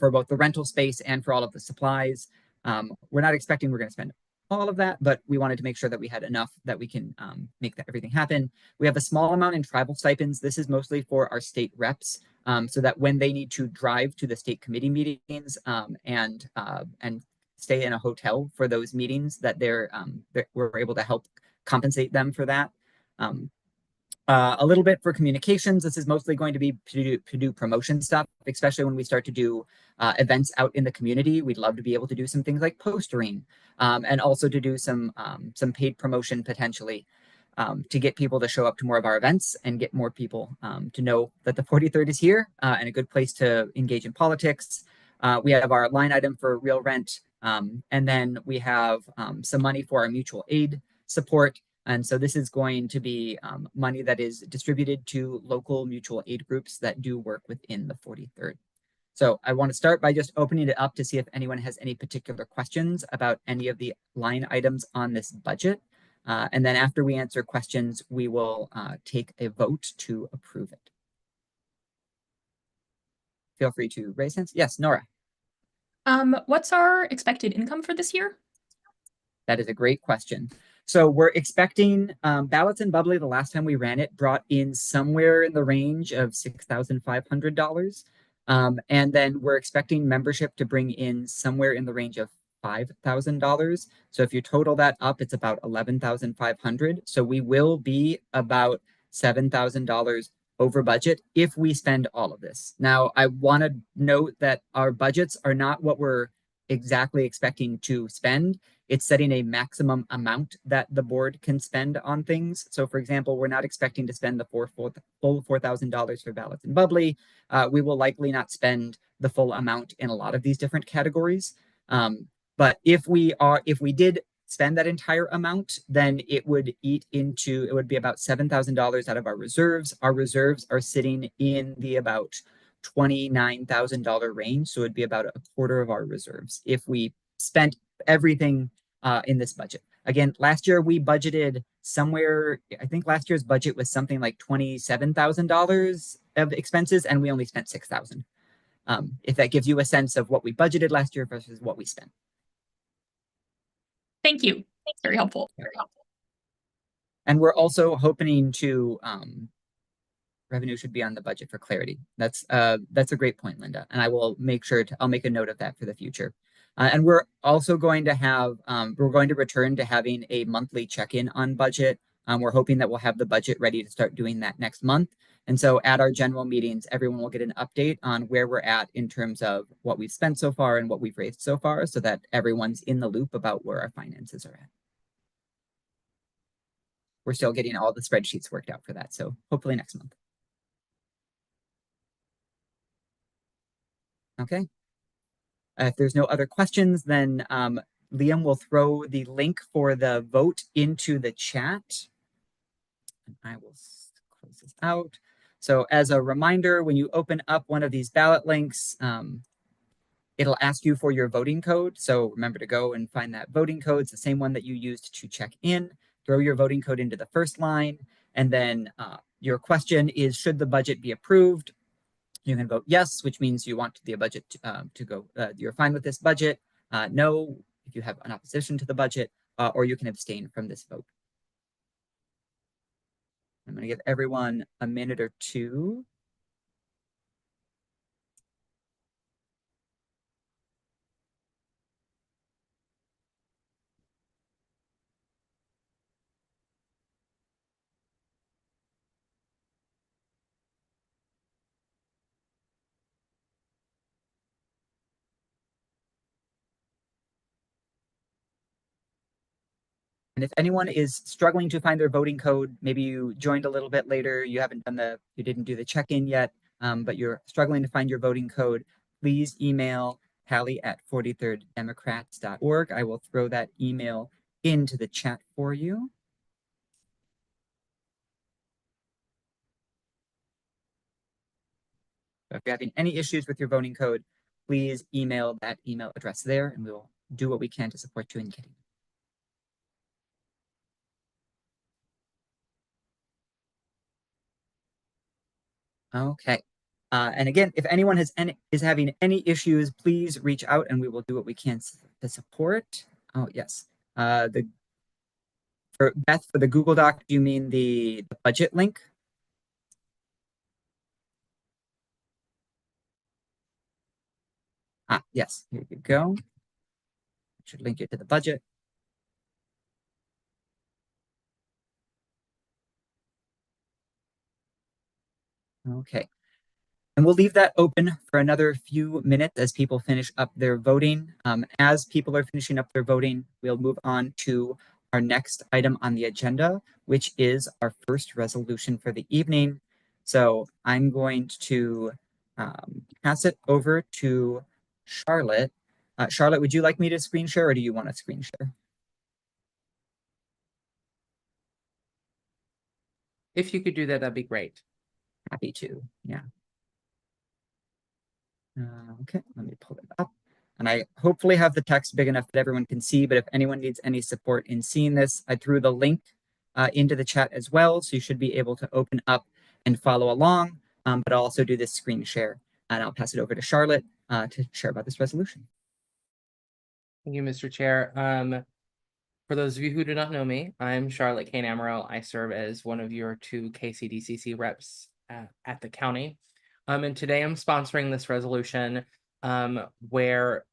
for both the rental space and for all of the supplies. We're not expecting we're going to spend all of that, but we wanted to make sure that we had enough that we can make everything happen. We have a small amount in tribal stipends. This is mostly for our state reps, so that when they need to drive to the state committee meetings and stay in a hotel for those meetings, that we're able to help compensate them for that. A little bit for communications. This is mostly going to be to do promotion stuff, especially when we start to do events out in the community. We'd love to be able to do some things like postering and also to do some paid promotion potentially to get people to show up to more of our events and get more people to know that the 43rd is here and a good place to engage in politics. We have our line item for real rent, and then we have some money for our mutual aid support. And so this is going to be money that is distributed to local mutual aid groups that do work within the 43rd. So I want to start by just opening it up to see if anyone has any particular questions about any of the line items on this budget. And then after we answer questions, we will take a vote to approve it. Feel free to raise hands. Yes, Nora. What's our expected income for this year? That is a great question. So we're expecting Ballots and Bubbly, the last time we ran it, brought in somewhere in the range of $6,500. And then we're expecting membership to bring in somewhere in the range of $5,000. So if you total that up, it's about $11,500. So we will be about $7,000 over budget if we spend all of this. Now, I want to note that our budgets are not what we're exactly expecting to spend. It's setting a maximum amount that the board can spend on things. So for example, we're not expecting to spend the full $4,000 for Ballots and Bubbly. We will likely not spend the full amount in a lot of these different categories. But if we did spend that entire amount, then it would be about $7,000 out of our reserves. Our reserves are sitting in the about $29,000 range. So it'd be about a quarter of our reserves if we spent everything in this budget. Again, last year we budgeted somewhere, I think last year's budget was something like $27,000 of expenses, and we only spent $6,000. If that gives you a sense of what we budgeted last year versus what we spent. Thank you. That's very helpful. Very helpful. And we're also hoping to revenue should be on the budget for clarity. That's a great point, Linda. And I will make sure I'll make a note of that for the future. And we're also going to have, we're going to return to having a monthly check-in on budget. We're hoping that we'll have the budget ready to start doing that next month. And so at our general meetings, everyone will get an update on where we're at in terms of what we've spent so far and what we've raised so far, so that everyone's in the loop about where our finances are at. We're still getting all the spreadsheets worked out for that. So hopefully next month. Okay. If there's no other questions, then Liam will throw the link for the vote into the chat. And I will close this out. So as a reminder, when you open up one of these ballot links, it'll ask you for your voting code. So remember to go and find that voting code. It's the same one that you used to check in. Throw your voting code into the first line. And then your question is, should the budget be approved? You can vote yes, which means you want the budget to go, you're fine with this budget. No, if you have an opposition to the budget, or you can abstain from this vote. I'm going to give everyone a minute or two. And if anyone is struggling to find their voting code, maybe you joined a little bit later, you didn't do the check-in yet, but you're struggling to find your voting code, please email Hallie@43rddemocrats.org. I will throw that email into the chat for you. So if you're having any issues with your voting code, please email that email address there, and we will do what we can to support you in getting it. Okay. And again, if anyone is having any issues, please reach out and we will do what we can to support. Oh, yes. For Beth, for the Google Doc, do you mean the budget link? Yes, here you go. Should link you to the budget. Okay. And we'll leave that open for another few minutes as people finish up their voting. As people are finishing up their voting, we'll move on to our next item on the agenda, which is our first resolution for the evening. So I'm going to pass it over to Charlotte. Charlotte, would you like me to screen share or do you want to screen share? If you could do that, that'd be great. Happy to, yeah. Okay, let me pull it up. And I hopefully have the text big enough that everyone can see, but if anyone needs any support in seeing this, I threw the link into the chat as well. So you should be able to open up and follow along, but I'll also do this screen share. And I'll pass it over to Charlotte to share about this resolution. Thank you, Mr. Chair. For those of you who do not know me, I'm Charlotte Kane Amaro. I serve as one of your 2 KCDCC reps at the county. And today I'm sponsoring this resolution where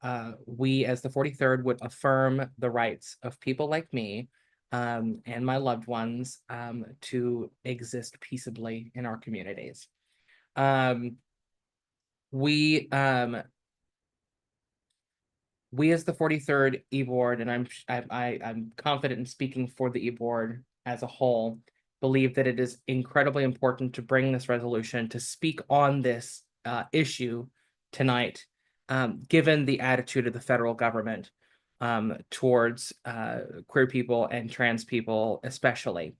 we as the 43rd would affirm the rights of people like me and my loved ones to exist peaceably in our communities. We as the 43rd E-Board, and I'm confident in speaking for the E-Board as a whole, believe that it is incredibly important to bring this resolution to speak on this issue tonight, given the attitude of the federal government towards queer people and trans people especially.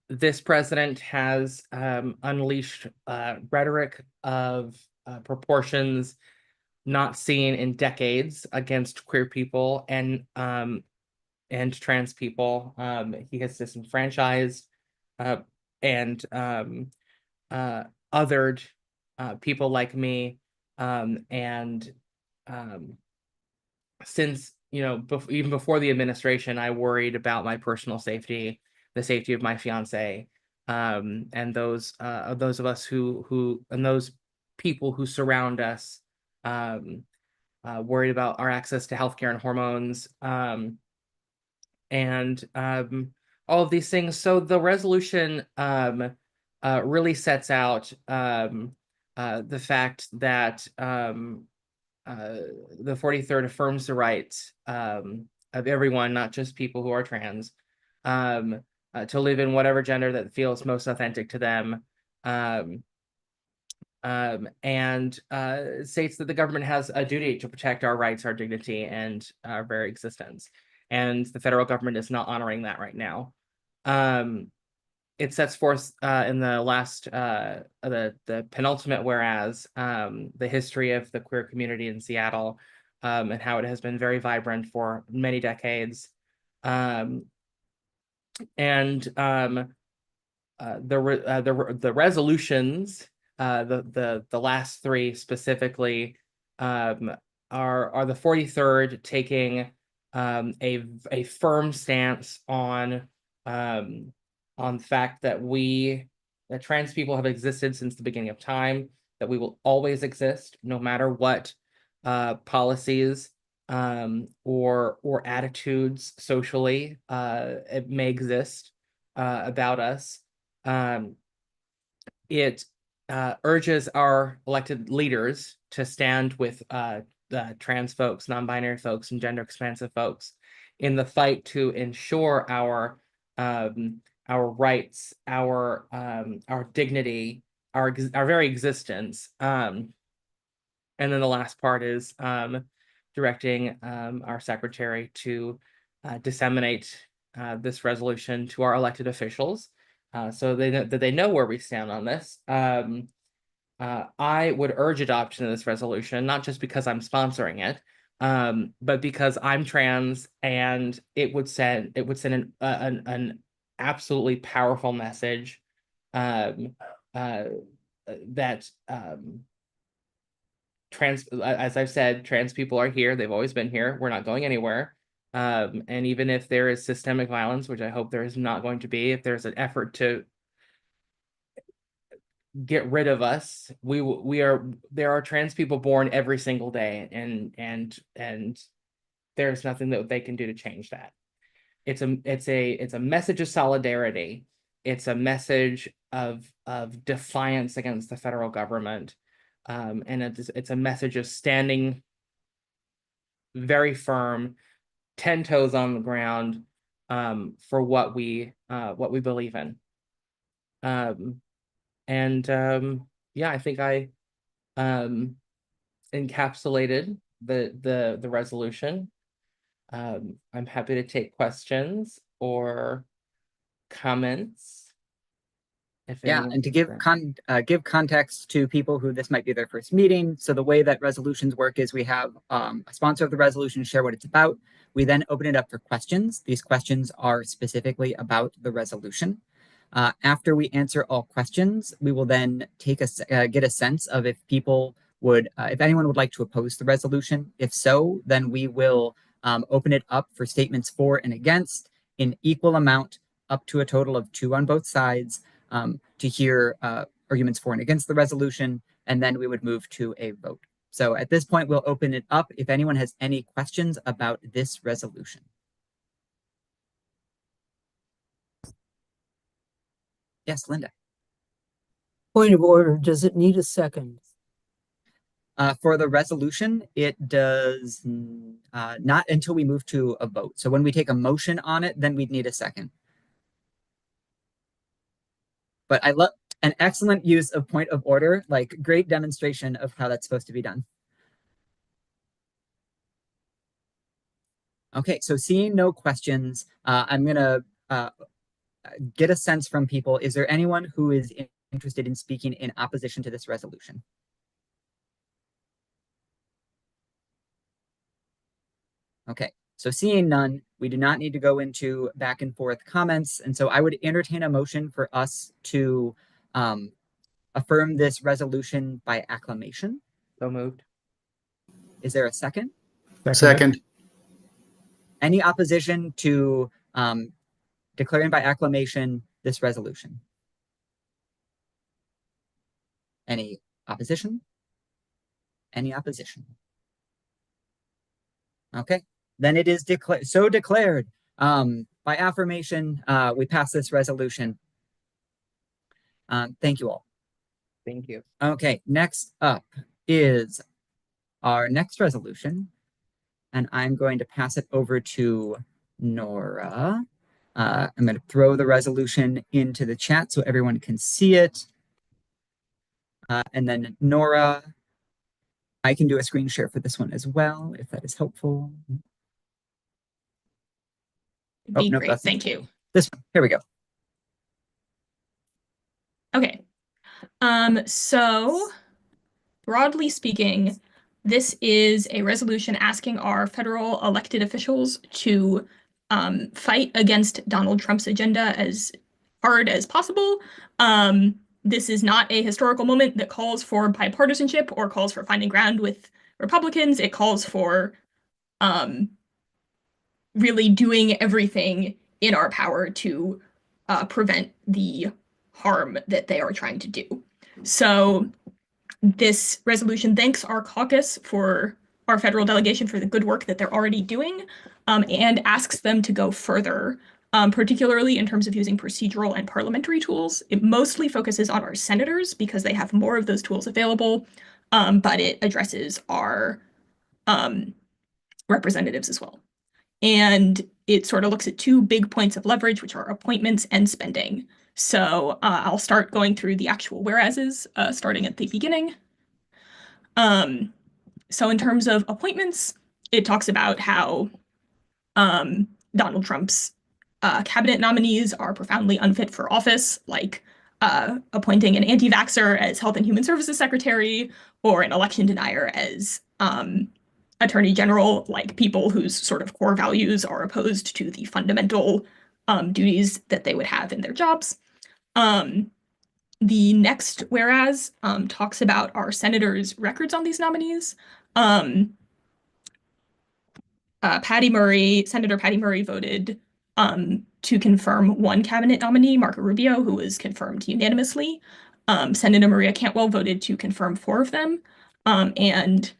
This president has unleashed rhetoric of proportions not seen in decades against queer people and trans people. He has disenfranchised and othered people like me. Since, even before the administration, I worried about my personal safety, the safety of my fiance, and those of us who and those people who surround us, worried about our access to healthcare and hormones, and all of these things. So the resolution really sets out the fact that the 43rd affirms the rights of everyone, not just people who are trans, to live in whatever gender that feels most authentic to them. And states that the government has a duty to protect our rights, our dignity, and our very existence. And the federal government is not honoring that right now. It sets forth in the last, the penultimate whereas, the history of the queer community in Seattle, and how it has been very vibrant for many decades. The resolutions, the last 3 specifically, are the 43rd taking a firm stance on the fact that that trans people have existed since the beginning of time, that we will always exist no matter what policies or attitudes socially it may exist about us. It urges our elected leaders to stand with trans folks, non-binary folks, and gender expansive folks in the fight to ensure our rights, our dignity, our very existence. And then the last part is directing our secretary to disseminate this resolution to our elected officials, so they know where we stand on this. I would urge adoption of this resolution, not just because I'm sponsoring it, but because I'm trans, and it would send an absolutely powerful message that as I've said, trans people are here. They've always been here. We're not going anywhere. And even if there is systemic violence, which I hope there is not going to be, if there's an effort to get rid of us, there are trans people born every single day, and there's nothing that they can do to change that. It's a message of solidarity. It's a message of defiance against the federal government. And it's a message of standing very firm, 10 toes on the ground, for what we believe in. Yeah, I think I encapsulated the resolution. I'm happy to take questions or comments. Yeah, and to give context to people who this might be their first meeting. So the way that resolutions work is we have a sponsor of the resolution share what it's about. We then open it up for questions. These questions are specifically about the resolution. After we answer all questions, we will then take get a sense of if people would, if anyone would like to oppose the resolution. If so, then we will open it up for statements for and against in equal amount, up to a total of 2 on both sides, to hear arguments for and against the resolution, and then we would move to a vote. So at this point, we'll open it up if anyone has any questions about this resolution. Yes, Linda. Point of order, does it need a second? For the resolution, it does not until we move to a vote. So when we take a motion on it, then we'd need a second. But I love an excellent use of point of order, like great demonstration of how that's supposed to be done. Okay, so seeing no questions, I'm gonna get a sense from people. Is there anyone who is interested in speaking in opposition to this resolution? Okay, so seeing none, we do not need to go into back and forth comments. And so I would entertain a motion for us to affirm this resolution by acclamation. So moved. Is there a second? Second. Any opposition to declaring by acclamation this resolution? Any opposition? Any opposition? Okay, then it is declared. By affirmation, we pass this resolution. Thank you all. Thank you. Okay, next up is our next resolution, and I'm going to pass it over to Nora. I'm going to throw the resolution into the chat so everyone can see it. And then Nora, I can do a screen share for this one as well, if that is helpful. Be great, thank you. This one, here we go. Okay, so broadly speaking, this is a resolution asking our federal elected officials to fight against Donald Trump's agenda as hard as possible. This is not a historical moment that calls for bipartisanship or calls for finding ground with Republicans. It calls for really doing everything in our power to prevent the harm that they are trying to do. So this resolution thanks our caucus for our federal delegation for the good work that they're already doing, and asks them to go further, particularly in terms of using procedural and parliamentary tools. It mostly focuses on our senators because they have more of those tools available, but it addresses our representatives as well. And it sort of looks at two big points of leverage, which are appointments and spending. So I'll start going through the actual whereases, starting at the beginning. So in terms of appointments, it talks about how Donald Trump's cabinet nominees are profoundly unfit for office, like appointing an anti-vaxxer as Health and Human Services Secretary or an election denier as Attorney General, like people whose sort of core values are opposed to the fundamental duties that they would have in their jobs. The next whereas talks about our senators' records on these nominees. Senator Patty Murray voted to confirm one cabinet nominee, Marco Rubio, who was confirmed unanimously. Senator Maria Cantwell voted to confirm 4 of them. And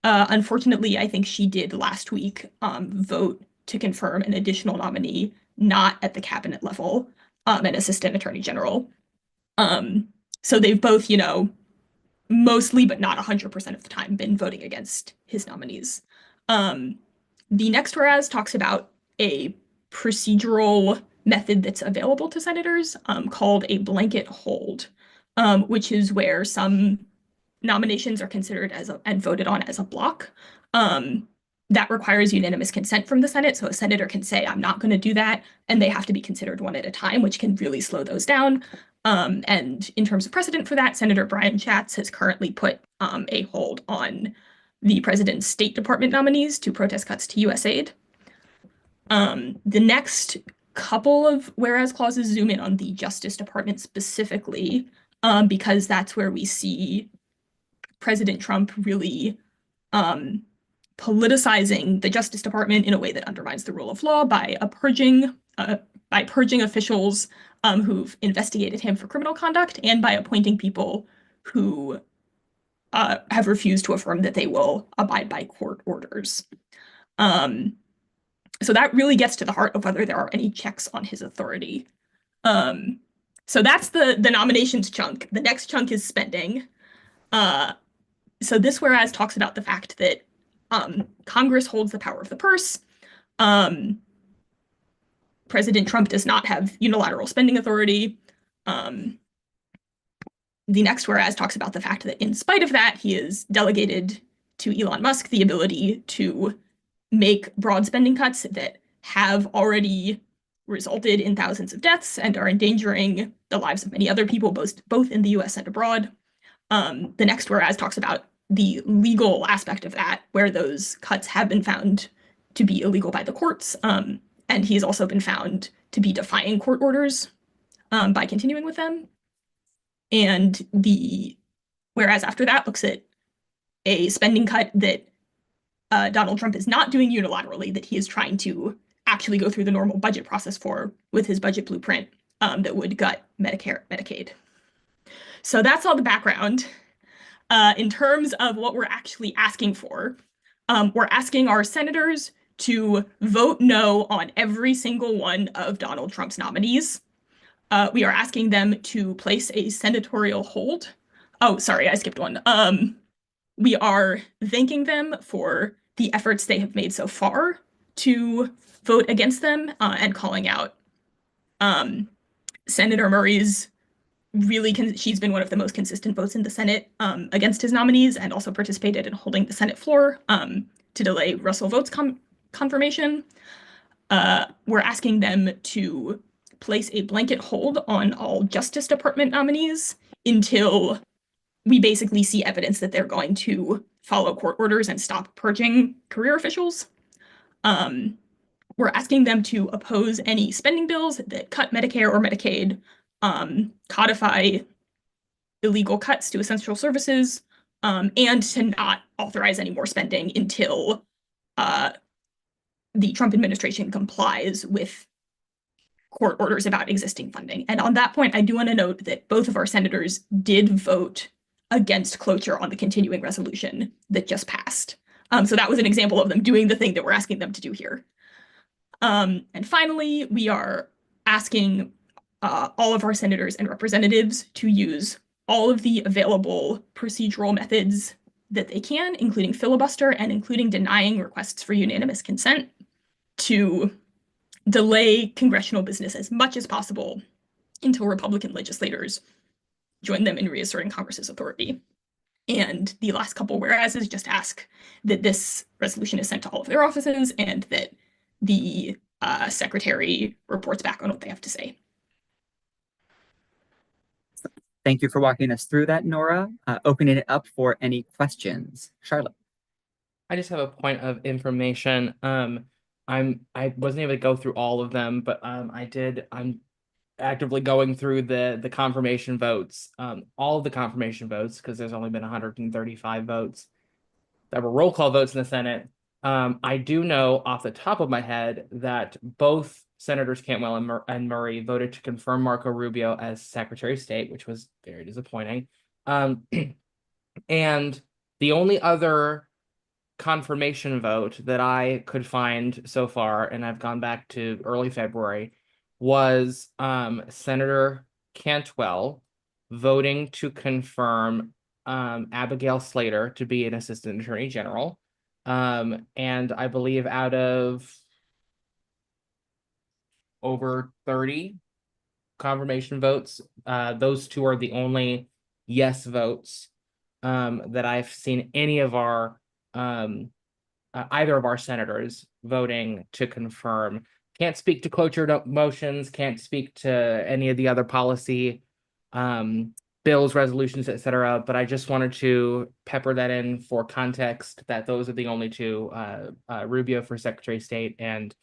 unfortunately, I think she did last week vote to confirm an additional nominee, not at the cabinet level, an assistant attorney general. So they've both, mostly, but not 100% of the time, been voting against his nominees. The next whereas talks about a procedural method that's available to senators called a blanket hold, which is where some nominations are considered and voted on as a block. That requires unanimous consent from the Senate. So a senator can say, I'm not going to do that, and they have to be considered one at a time, which can really slow those down. And in terms of precedent for that, Senator Brian Schatz has currently put a hold on the president's State Department nominees to protest cuts to U.S. aid. The next couple of whereas clauses zoom in on the Justice Department specifically, because that's where we see President Trump really politicizing the Justice Department in a way that undermines the rule of law by purging officials who've investigated him for criminal conduct and by appointing people who have refused to affirm that they will abide by court orders. So that really gets to the heart of whether there are any checks on his authority. So that's the nominations chunk. The next chunk is spending. So this whereas talks about the fact that Congress holds the power of the purse. President Trump does not have unilateral spending authority. The next whereas talks about the fact that in spite of that, he has delegated to Elon Musk the ability to make broad spending cuts that have already resulted in thousands of deaths and are endangering the lives of many other people, both in the US and abroad. The next whereas talks about the legal aspect of that, where those cuts have been found to be illegal by the courts. And he's also been found to be defying court orders by continuing with them. And the whereas after that looks at a spending cut that Donald Trump is not doing unilaterally, that he is trying to actually go through the normal budget process for with his budget blueprint that would gut Medicare, Medicaid. So that's all the background. In terms of what we're actually asking for, we're asking our senators to vote no on every single one of Donald Trump's nominees. We are asking them to place a senatorial hold. Oh, sorry, I skipped one. We are thanking them for the efforts they have made so far to vote against them and calling out Senator Murray's she's been one of the most consistent votes in the Senate against his nominees and also participated in holding the Senate floor to delay Russell Vote's confirmation. We're asking them to place a blanket hold on all Justice Department nominees until we basically see evidence that they're going to follow court orders and stop purging career officials. We're asking them to oppose any spending bills that cut Medicare or Medicaid, codify illegal cuts to essential services, and to not authorize any more spending until the Trump administration complies with court orders about existing funding. And on that point, I do want to note that both of our senators did vote against cloture on the continuing resolution that just passed. So that was an example of them doing the thing that we're asking them to do here. And finally, we are asking all of our senators and representatives to use all of the available procedural methods that they can, including filibuster and including denying requests for unanimous consent. to delay congressional business as much as possible until Republican legislators join them in reasserting Congress's authority. And the last couple whereases just ask that this resolution is sent to all of their offices and that the secretary reports back on what they have to say. Thank you for walking us through that, Nora. Opening it up for any questions. Charlotte. I just have a point of information. I wasn't able to go through all of them, but I'm actively going through the confirmation votes, all of the confirmation votes, because there's only been 135 votes that were roll call votes in the Senate. I do know off the top of my head that both Senators Cantwell and Murray voted to confirm Marco Rubio as Secretary of State, which was very disappointing. And the only other confirmation vote that I could find so far, and I've gone back to early February, was Senator Cantwell voting to confirm Abigail Slater to be an Assistant Attorney General. And I believe out of over 30 confirmation votes, those two are the only yes votes that I've seen any of our either of our senators voting to confirm. Can't speak to cloture motions, can't speak to any of the other policy bills, resolutions, etc. But I just wanted to pepper that in for context that those are the only two, Rubio for Secretary of State and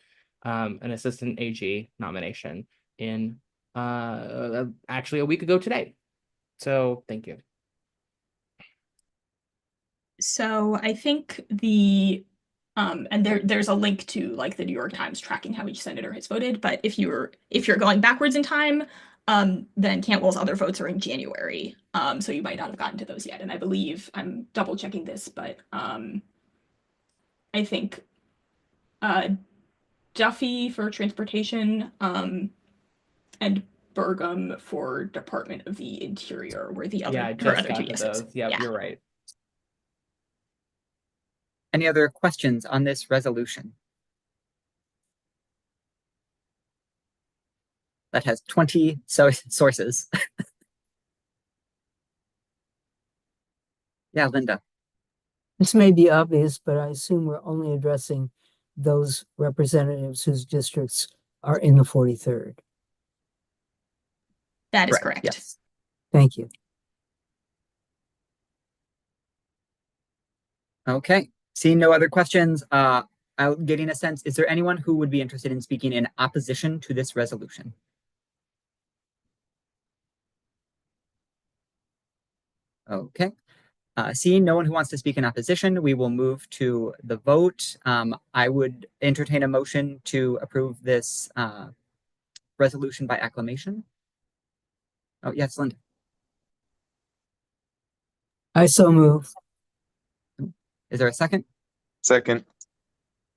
an Assistant AG nomination in actually a week ago today. So thank you. So I think the and there's a link to like the New York Times tracking how each senator has voted. But if you're going backwards in time, then Cantwell's other votes are in January. So you might not have gotten to those yet. And I believe I'm double checking this, but I think Duffy for transportation and Burgum for Department of the Interior were the other, Yeah, I her just other got two to yeses. those. Yep, Yeah. you're right. Any other questions on this resolution? That has 20 sources. Yeah, Linda. This may be obvious, but I assume we're only addressing those representatives whose districts are in the 43rd. That is correct. Yes. Thank you. Okay. Seeing no other questions, getting a sense, is there anyone who would be interested in speaking in opposition to this resolution? Okay. Seeing no one who wants to speak in opposition, we will move to the vote. I would entertain a motion to approve this resolution by acclamation. Oh, yes, Linda. I so move. Is there a second? Second.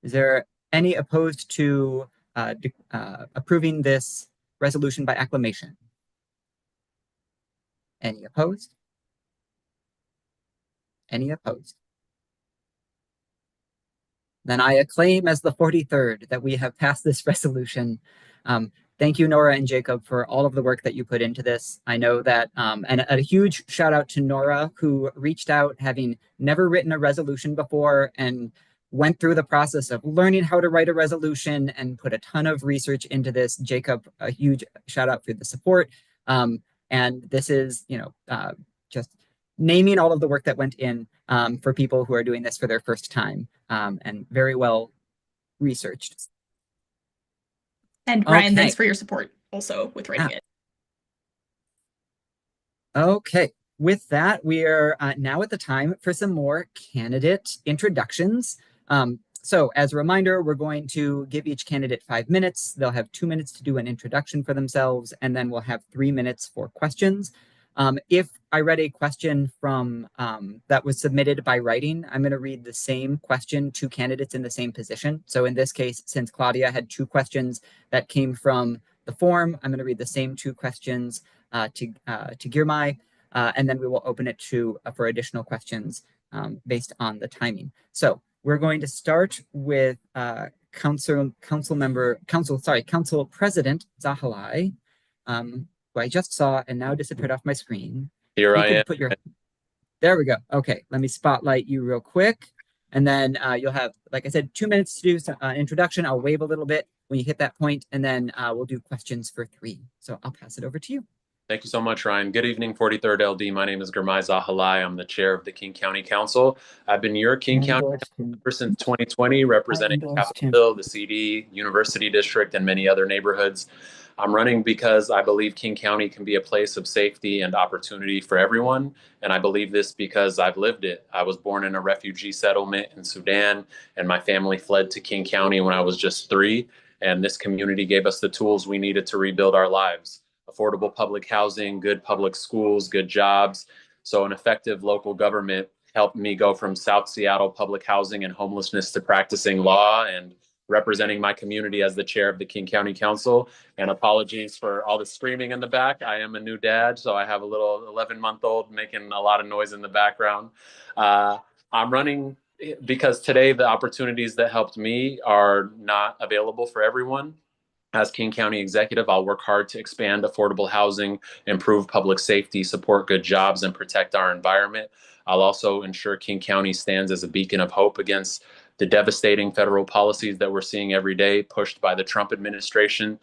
Is there any opposed to approving this resolution by acclamation? Any opposed? Any opposed? Then I acclaim as the 43rd that we have passed this resolution. Thank you, Nora and Jacob, for all of the work that you put into this. I know that, and a huge shout out to Nora, who reached out having never written a resolution before and went through the process of learning how to write a resolution and put a ton of research into this. Jacob, a huge shout out for the support. And this is, just naming all of the work that went in for people who are doing this for their first time, and very well researched. And Ryan, Okay. thanks for your support also with writing it. Okay, with that, we are now at the time for some more candidate introductions. So as a reminder, we're going to give each candidate 5 minutes. They'll have 2 minutes to do an introduction for themselves, and then we'll have 3 minutes for questions. If I read a question from that was submitted by writing, I'm going to read the same question to candidates in the same position. So in this case, since Claudia had 2 questions that came from the form, I'm going to read the same 2 questions to Girmay, and then we will open it for additional questions based on the timing. So we're going to start with Council President Zahalai, who I just saw and now disappeared off my screen. Here You I could am. put your, there we go. Okay, let me spotlight you real quick. And then you'll have, like I said, 2 minutes to do an introduction. I'll wave a little bit when you hit that point, and then we'll do questions for 3. So I'll pass it over to you. Thank you so much, Ryan. Good evening, 43rd LD. My name is Gurmai Zahalai. I'm the chair of the King County Council. I've been your King County member since 2020, representing Capitol Hill, the CD, University District, and many other neighborhoods. I'm running because I believe King County can be a place of safety and opportunity for everyone. And I believe this because I've lived it. I was born in a refugee settlement in Sudan, and my family fled to King County when I was just 3. And this community gave us the tools we needed to rebuild our lives. Affordable public housing, good public schools, good jobs. So an effective local government helped me go from South Seattle public housing and homelessness to practicing law and representing my community as the chair of the King County Council. And apologies for all the screaming in the back. I am a new dad, so I have a little 11-month-old making a lot of noise in the background. I'm running because today the opportunities that helped me are not available for everyone. As King County executive, I'll work hard to expand affordable housing, improve public safety, support good jobs, and protect our environment. I'll also ensure King County stands as a beacon of hope against the devastating federal policies that we're seeing every day pushed by the Trump administration,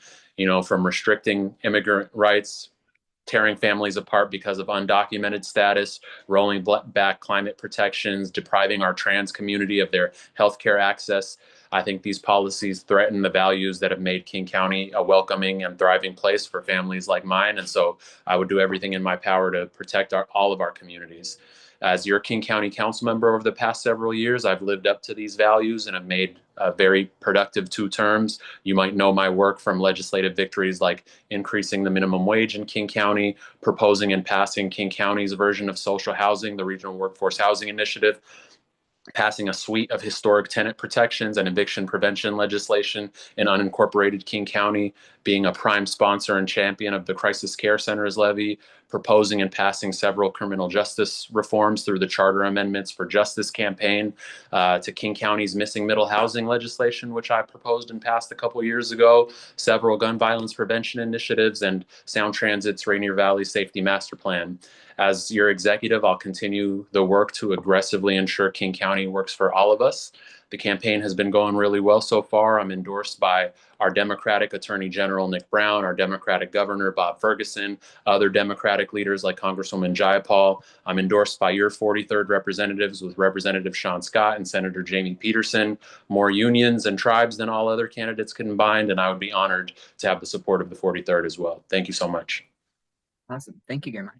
from restricting immigrant rights, tearing families apart because of undocumented status, rolling back climate protections, depriving our trans community of their healthcare access. I think these policies threaten the values that have made King County a welcoming and thriving place for families like mine. And so I would do everything in my power to protect all of our communities. As your King County Council member over the past several years, I've lived up to these values and have made a very productive 2 terms. You might know my work from legislative victories like increasing the minimum wage in King County, proposing and passing King County's version of social housing, the Regional Workforce Housing Initiative, passing a suite of historic tenant protections and eviction prevention legislation in unincorporated King County, being a prime sponsor and champion of the Crisis Care Centers levy, proposing and passing several criminal justice reforms through the Charter Amendments for Justice campaign, to King County's missing middle housing legislation, which I proposed and passed a couple years ago, several gun violence prevention initiatives, and Sound Transit's Rainier Valley Safety Master Plan. As your executive, I'll continue the work to aggressively ensure King County works for all of us. The campaign has been going really well so far. I'm endorsed by our Democratic Attorney General, Nick Brown, our Democratic Governor, Bob Ferguson, other Democratic leaders like Congresswoman Jayapal. I'm endorsed by your 43rd representatives with Representative Sean Scott and Senator Jamie Peterson, more unions and tribes than all other candidates combined, and I would be honored to have the support of the 43rd as well. Thank you so much. Awesome. Thank you, Gurmai.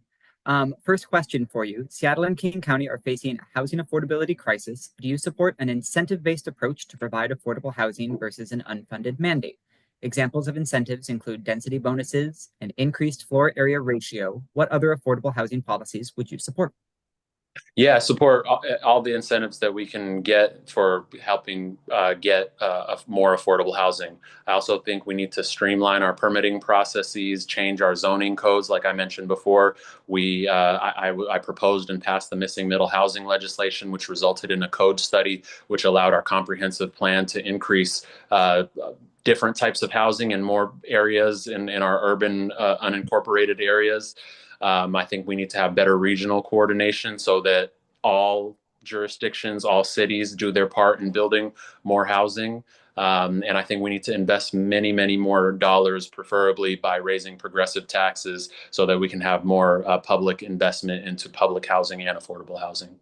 First question for you. Seattle and King County are facing a housing affordability crisis. Do you support an incentive-based approach to provide affordable housing versus an unfunded mandate? Examples of incentives include density bonuses, an increased floor area ratio. What other affordable housing policies would you support? Yeah, support all the incentives that we can get for helping get more affordable housing. I also think we need to streamline our permitting processes, change our zoning codes. Like I mentioned before, I proposed and passed the missing middle housing legislation, which resulted in a code study, which allowed our comprehensive plan to increase different types of housing in more areas in our urban unincorporated areas. I think we need to have better regional coordination so that all jurisdictions, all cities do their part in building more housing. And I think we need to invest many, many more dollars, preferably by raising progressive taxes so that we can have more public investment into public housing and affordable housing.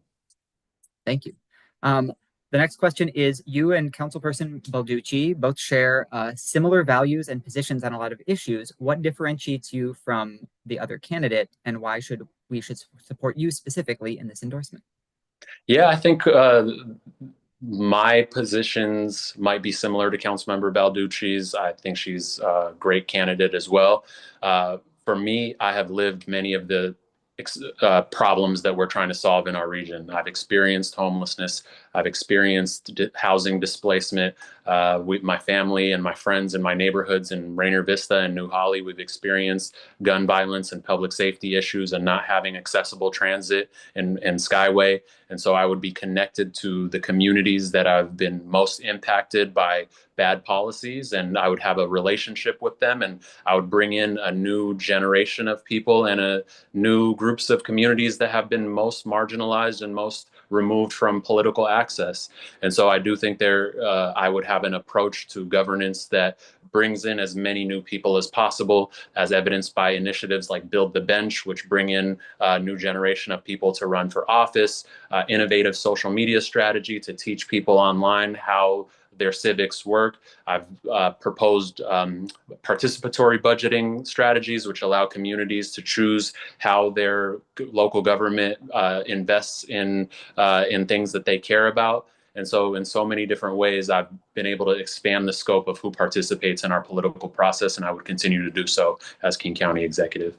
Thank you. The next question is, you and Councilperson Balducci both share similar values and positions on a lot of issues. What differentiates you from the other candidate, and why should we support you specifically in this endorsement? Yeah, I think my positions might be similar to Councilmember Balducci's. I think she's a great candidate as well. For me, I have lived many of the problems that we're trying to solve in our region. I've experienced homelessness. I've experienced housing displacement. My family and my friends in my neighborhoods in Rainier Vista and New Holly, we've experienced gun violence and public safety issues and not having accessible transit and Skyway. And so I would be connected to the communities that have been most impacted by bad policies, and I would have a relationship with them, and I would bring in a new generation of people and a new groups of communities that have been most marginalized and most removed from political access. And so I do think I would have an approach to governance that brings in as many new people as possible, as evidenced by initiatives like Build the Bench, which bring in a new generation of people to run for office, innovative social media strategy to teach people online how their civics work. I've proposed participatory budgeting strategies, which allow communities to choose how their local government invests in things that they care about. And so in so many different ways, I've been able to expand the scope of who participates in our political process, and I would continue to do so as King County executive.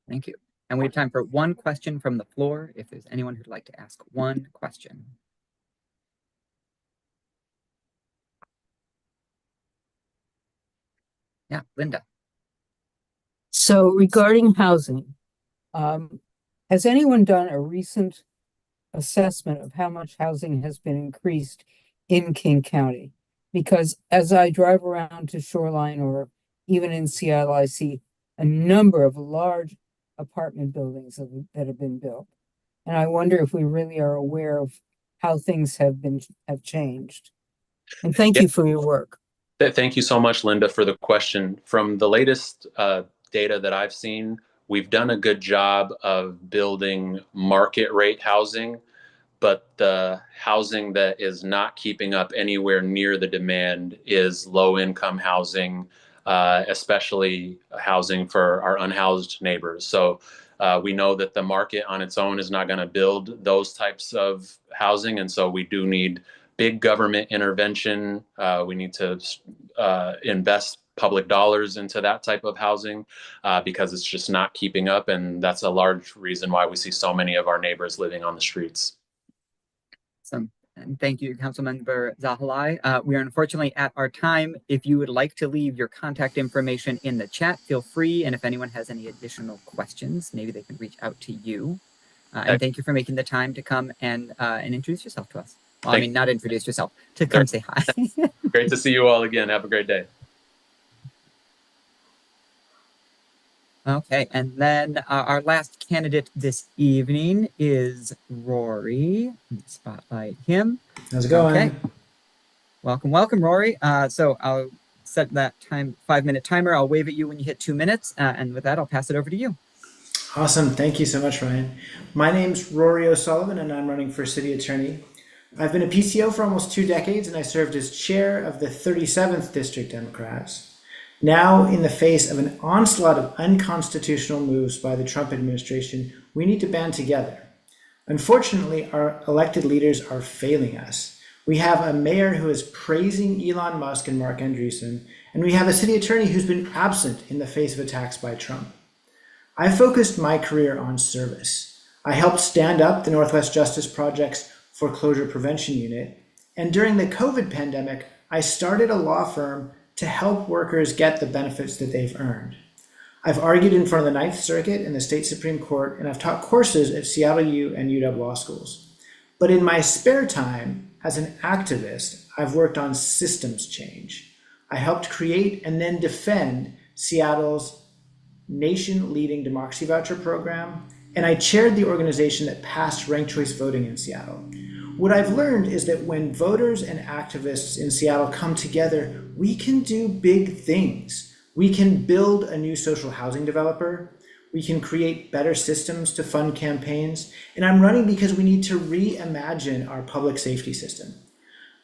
Thank you. And we have time for one question from the floor, if there's anyone who'd like to ask one question. Yeah, Linda. So regarding housing, has anyone done a recent assessment of how much housing has been increased in King County? Because as I drive around to Shoreline or even in Seattle, I see a number of large apartment buildings that have been built. And I wonder if we really are aware of how things have changed. And thank you for your work. Thank you so much, Linda, for the question. From the latest data that I've seen, we've done a good job of building market rate housing, but the housing that is not keeping up anywhere near the demand is low income housing, especially housing for our unhoused neighbors. So we know that the market on its own is not going to build those types of housing. And so we do need big government intervention. We need to invest public dollars into that type of housing because it's just not keeping up. And that's a large reason why we see so many of our neighbors living on the streets. Awesome. And thank you, Councilmember Zahalai. We are unfortunately at our time. If you would like to leave your contact information in the chat, feel free. And if anyone has any additional questions, maybe they can reach out to you. And thank you for making the time to come and introduce yourself to us. Well, I mean, not introduce yourself, to come say hi. Great to see you all again. Have a great day. Okay, and then our last candidate this evening is Rory. Let me spotlight him. How's it going? Okay. Welcome, Rory. So I'll set that 5-minute timer. I'll wave at you when you hit 2 minutes. And with that, I'll pass it over to you. Awesome. Thank you so much, Ryan. My name's Rory O'Sullivan, and I'm running for city attorney. I've been a PCO for almost 2 decades, and I served as chair of the 37th District Democrats. Now, in the face of an onslaught of unconstitutional moves by the Trump administration, we need to band together. Unfortunately, our elected leaders are failing us. We have a mayor who is praising Elon Musk and Mark Andreessen, and we have a city attorney who's been absent in the face of attacks by Trump. I focused my career on service. I helped stand up the Northwest Justice Project's foreclosure prevention unit, and during the COVID pandemic, I started a law firm to help workers get the benefits that they've earned. I've argued in front of the Ninth Circuit and the State Supreme Court, and I've taught courses at Seattle U and UW Law Schools. But in my spare time, as an activist, I've worked on systems change. I helped create and then defend Seattle's nation-leading democracy voucher program, and I chaired the organization that passed ranked choice voting in Seattle. What I've learned is that when voters and activists in Seattle come together, we can do big things. We can build a new social housing developer. We can create better systems to fund campaigns. And I'm running because we need to reimagine our public safety system.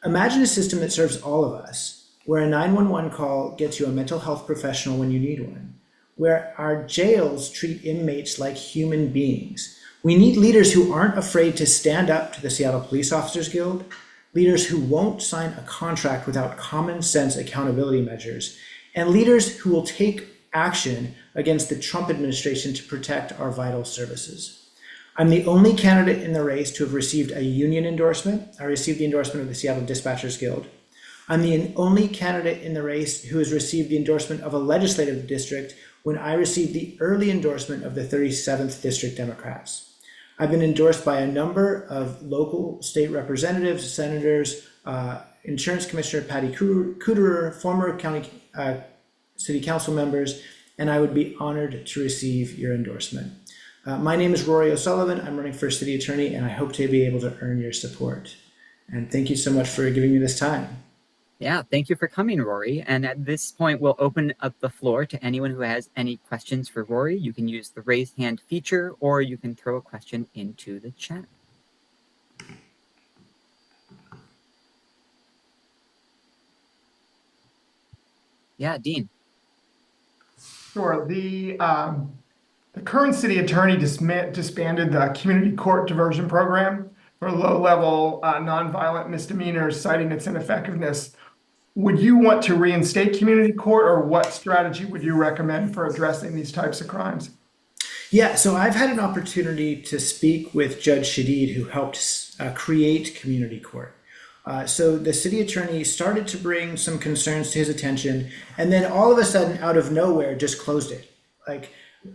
Imagine a system that serves all of us, where a 911 call gets you a mental health professional when you need one, where our jails treat inmates like human beings. We need leaders who aren't afraid to stand up to the Seattle Police Officers Guild, leaders who won't sign a contract without common sense accountability measures, and leaders who will take action against the Trump administration to protect our vital services. I'm the only candidate in the race to have received a union endorsement. I received the endorsement of the Seattle Dispatchers Guild. I'm the only candidate in the race who has received the endorsement of a legislative district when I received the early endorsement of the 37th District Democrats. I've been endorsed by a number of local state representatives, senators, Insurance Commissioner Patty Kuderer, former county city council members, and I would be honored to receive your endorsement. My name is Rory O'Sullivan. I'm running for city attorney, and I hope to be able to earn your support. And thank you so much for giving me this time. Yeah, thank you for coming, Rory. And at this point, we'll open up the floor to anyone who has any questions for Rory. You can use the raise hand feature, or you can throw a question into the chat. Yeah, Dean. Sure. The current city attorney disbanded the community court diversion program for low-level nonviolent misdemeanors, citing its ineffectiveness. Would you want to reinstate community court, or what strategy would you recommend for addressing these types of crimes? Yeah, so I've had an opportunity to speak with Judge Shadid, who helped create community court. So the city attorney started to bring some concerns to his attention, and then all of a sudden, out of nowhere, just closed it. Like,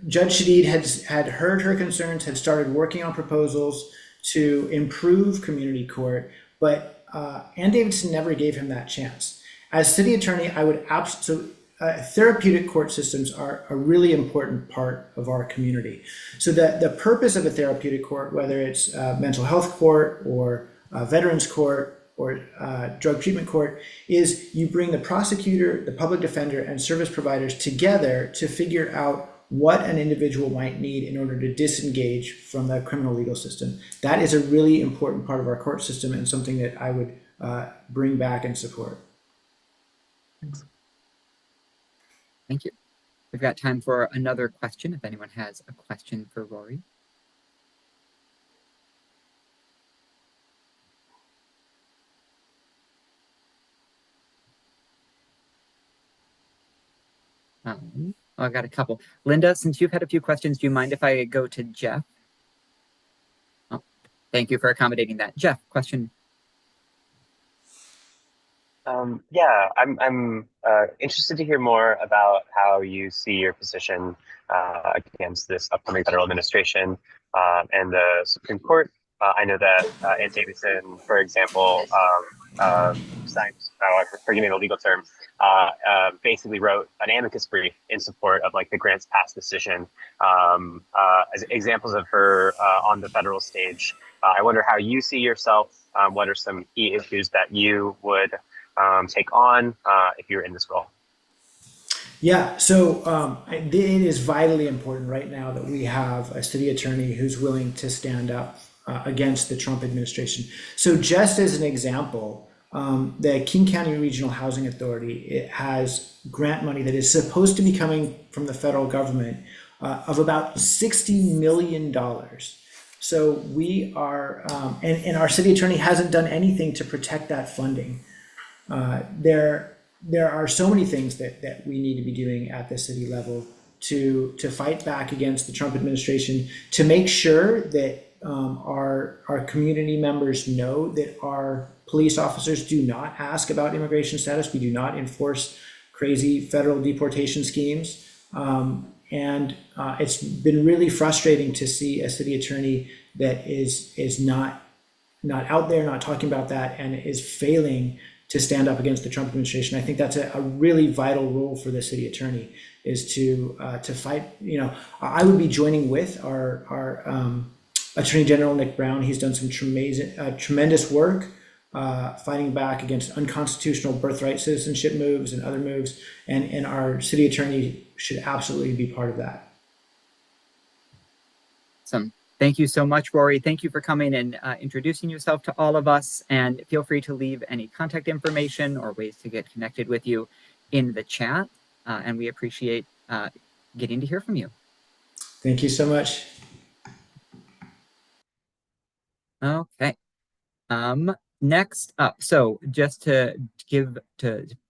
Judge Shadid had heard her concerns, had started working on proposals to improve community court, but Ann Davidson never gave him that chance. As city attorney, I would therapeutic court systems are a really important part of our community. So the purpose of a therapeutic court, whether it's mental health court or veterans court or drug treatment court, is you bring the prosecutor, the public defender, and service providers together to figure out what an individual might need in order to disengage from the criminal legal system. That is a really important part of our court system, and something that I would bring back and support. Thanks. Thank you. We've got time for another question if anyone has a question for Rory. I've got a couple. Linda, since you've had a few questions, do you mind if I go to Jeff? Oh, thank you for accommodating that. Jeff, question. Yeah, I'm interested to hear more about how you see your position against this upcoming federal administration and the Supreme Court. I know that Ann Davidson, for example, signed, forgive me the legal term, basically wrote an amicus brief in support of like the Grants Pass decision as examples of her on the federal stage. I wonder how you see yourself. What are some key issues that you would take on if you're in this role? Yeah, so it is vitally important right now that we have a city attorney who's willing to stand up against the Trump administration. So just as an example, the King County Regional Housing Authority, it has grant money that is supposed to be coming from the federal government of about $60 million. So we are, and our city attorney hasn't done anything to protect that funding. There are so many things that we need to be doing at the city level to fight back against the Trump administration, to make sure that our community members know that our police officers do not ask about immigration status. We do not enforce crazy federal deportation schemes. And it's been really frustrating to see a city attorney that is not out there, not talking about that, and is failing to stand up against the Trump administration. I think that's a really vital role for the city attorney, is to fight. You know, I would be joining with our Attorney General Nick Brown. He's done some tremendous work fighting back against unconstitutional birthright citizenship moves and other moves, and our city attorney should absolutely be part of that. Awesome. Thank you so much, Rory. Thank you for coming and introducing yourself to all of us. And feel free to leave any contact information or ways to get connected with you in the chat. And we appreciate getting to hear from you. Thank you so much. Okay. Next up, so just to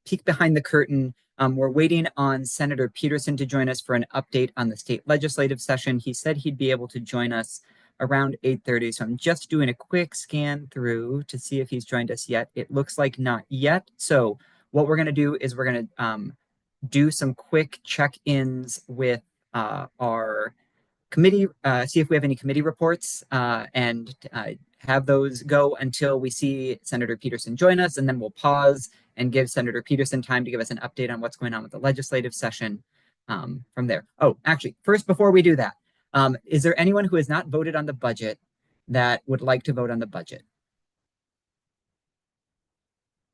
peek behind the curtain, We're waiting on Senator Peterson to join us for an update on the state legislative session. He said he'd be able to join us around 8:30. So I'm just doing a quick scan through to see if he's joined us yet. It looks like not yet. So what we're going to do is we're going to do some quick check-ins with our committee, see if we have any committee reports, and have those go until we see Senator Peterson join us, and then we'll pause and give Senator Peterson time to give us an update on what's going on with the legislative session from there. Oh, actually, first, before we do that, is there anyone who has not voted on the budget that would like to vote on the budget?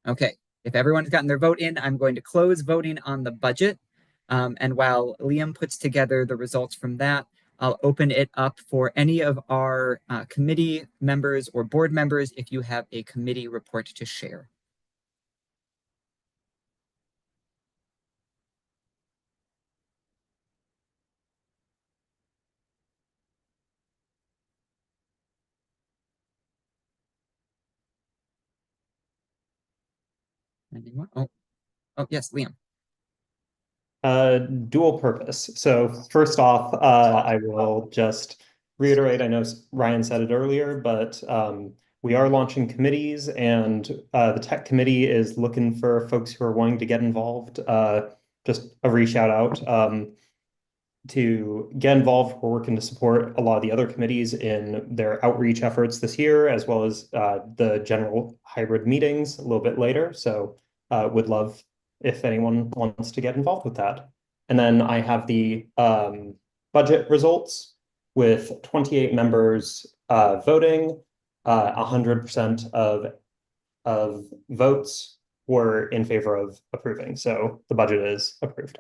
Okay, if everyone's gotten their vote in, I'm going to close voting on the budget. And while Liam puts together the results from that, I'll open it up for any of our committee members or board members if you have a committee report to share. Anyone? Oh, yes, Liam. Dual purpose. So first off, I will just reiterate, I know Ryan said it earlier, but we are launching committees, and the tech committee is looking for folks who are wanting to get involved. Just a re-shout out to get involved. We're working to support a lot of the other committees in their outreach efforts this year, as well as the general hybrid meetings a little bit later. So would love if anyone wants to get involved with that. And then I have the budget results with 28 members voting. 100% of votes were in favor of approving. So the budget is approved.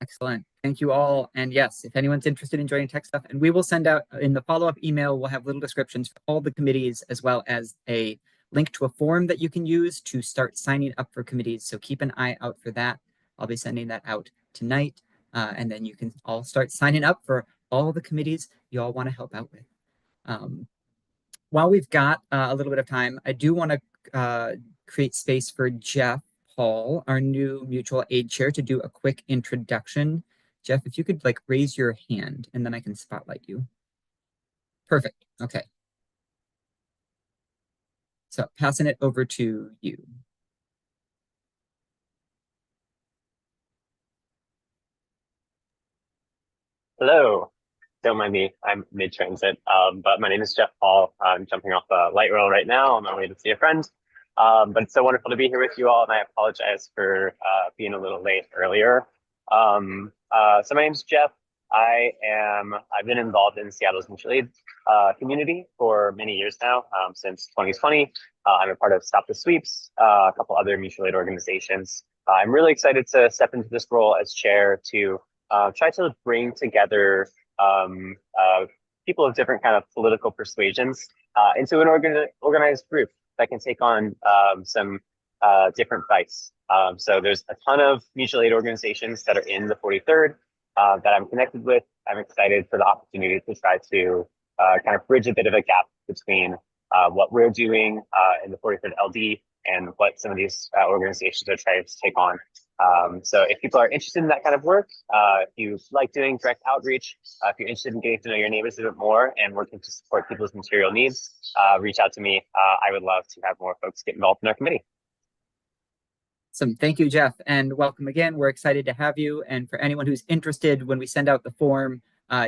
Excellent. Thank you all. And yes, if anyone's interested in joining tech stuff, and we will send out in the follow-up email, we'll have little descriptions for all the committees, as well as a link to a form that you can use to start signing up for committees. So keep an eye out for that. I'll be sending that out tonight. And then you can all start signing up for all the committees you all want to help out with. While we've got a little bit of time, I do want to create space for Jeff Paul, our new mutual aid chair, to do a quick introduction. Jeff, if you could raise your hand and then I can spotlight you. Perfect. Okay. So passing it over to you. Hello. Don't mind me, I'm mid-transit, but my name is Jeff Paul. I'm jumping off the light rail right now on my way to see a friend. But it's so wonderful to be here with you all, and I apologize for being a little late earlier. So my name's Jeff. I've been involved in Seattle's mutual aid community for many years now, since 2020. I'm a part of Stop the Sweeps, a couple other mutual aid organizations. I'm really excited to step into this role as chair to try to bring together people of different kind of political persuasions into an organized group that can take on some different fights. So there's a ton of mutual aid organizations that are in the 43rd that I'm connected with. I'm excited for the opportunity to try to kind of bridge a bit of a gap between what we're doing in the 43rd LD and what some of these organizations are trying to take on. So if people are interested in that kind of work, if you like doing direct outreach, if you're interested in getting to know your neighbors a bit more and working to support people's material needs, reach out to me. I would love to have more folks get involved in our committee. Awesome. Thank you, Jeff, and welcome again. We're excited to have you. And for anyone who's interested, when we send out the form,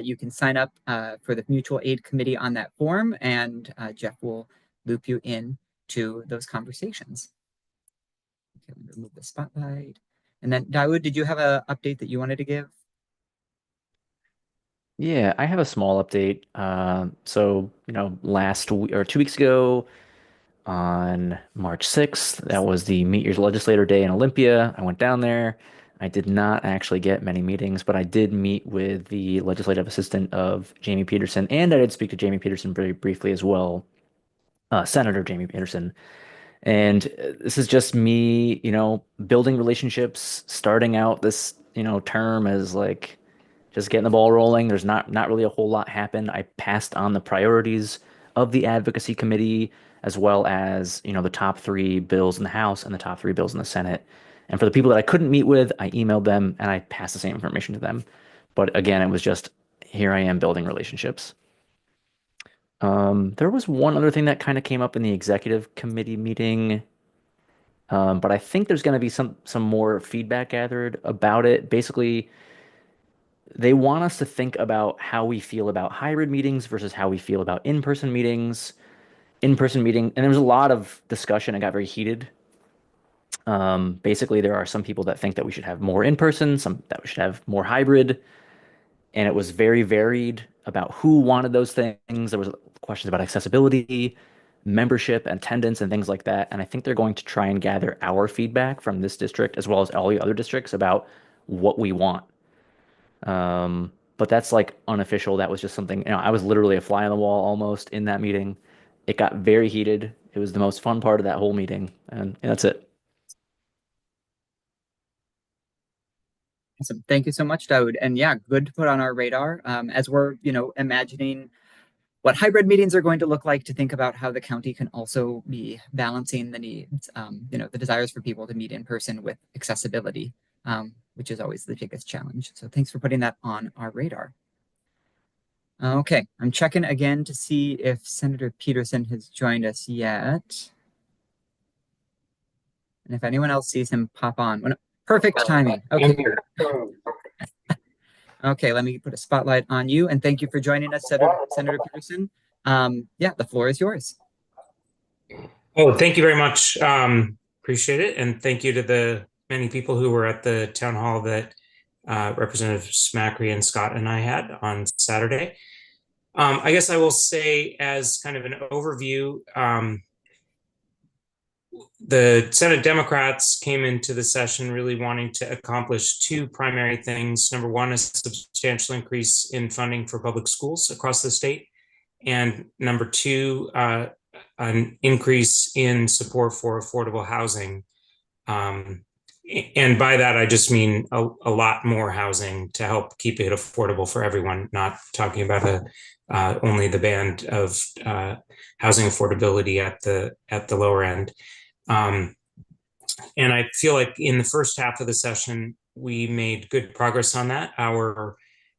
you can sign up for the mutual aid committee on that form, and Jeff will loop you in to those conversations. Okay, let me remove the spotlight. And then, Dawood, did you have an update that you wanted to give? Yeah, I have a small update. So, last week or 2 weeks ago on March 6th, that was the Meet Your Legislator Day in Olympia. I went down there. I did not actually get many meetings, but I did meet with the legislative assistant of Jamie Peterson, and I did speak to Jamie Peterson very briefly as well, Senator Jamie Peterson. And this is just me, building relationships, starting out this, term as just getting the ball rolling. There's not really a whole lot happened. I passed on the priorities of the advocacy committee, as well as, the top 3 bills in the House and the top 3 bills in the Senate. And for the people that I couldn't meet with, I emailed them and I passed the same information to them. But again, it was just, here I am building relationships. There was one other thing that kind of came up in the executive committee meeting, but I think there's going to be some more feedback gathered about it. Basically, they want us to think about how we feel about hybrid meetings versus how we feel about in-person meetings. In-person meeting, and there was a lot of discussion. It got very heated. Basically, there are some people that think that we should have more in-person, some that we should have more hybrid, and it was very varied about who wanted those things. There was questions about accessibility, membership, attendance, and things like that. And I think they're going to try and gather our feedback from this district as well as all the other districts about what we want. But that's like unofficial. That was just something, I was literally a fly on the wall almost in that meeting. It got very heated. It was the most fun part of that whole meeting, and that's it. Awesome. Thank you so much, Daoud. And yeah, good to put on our radar as we're, imagining what hybrid meetings are going to look like, to think about how the county can also be balancing the needs, the desires for people to meet in person with accessibility, which is always the biggest challenge. So thanks for putting that on our radar. Okay, I'm checking again to see if Senator Peterson has joined us yet. And if anyone else sees him pop on. Perfect timing. Okay. Okay, let me put a spotlight on you, and thank you for joining us, Senator Peterson. Yeah, the floor is yours. Oh, thank you very much. Appreciate it. And thank you to the many people who were at the town hall that Representative Smackery and Scott and I had on Saturday. I guess I will say, as kind of an overview, the Senate Democrats came into the session really wanting to accomplish two primary things. Number one, a substantial increase in funding for public schools across the state. And number two, an increase in support for affordable housing. And by that, I just mean a lot more housing to help keep it affordable for everyone, not talking about only the band of housing affordability at the lower end. And I feel like in the first half of the session, we made good progress on that. Our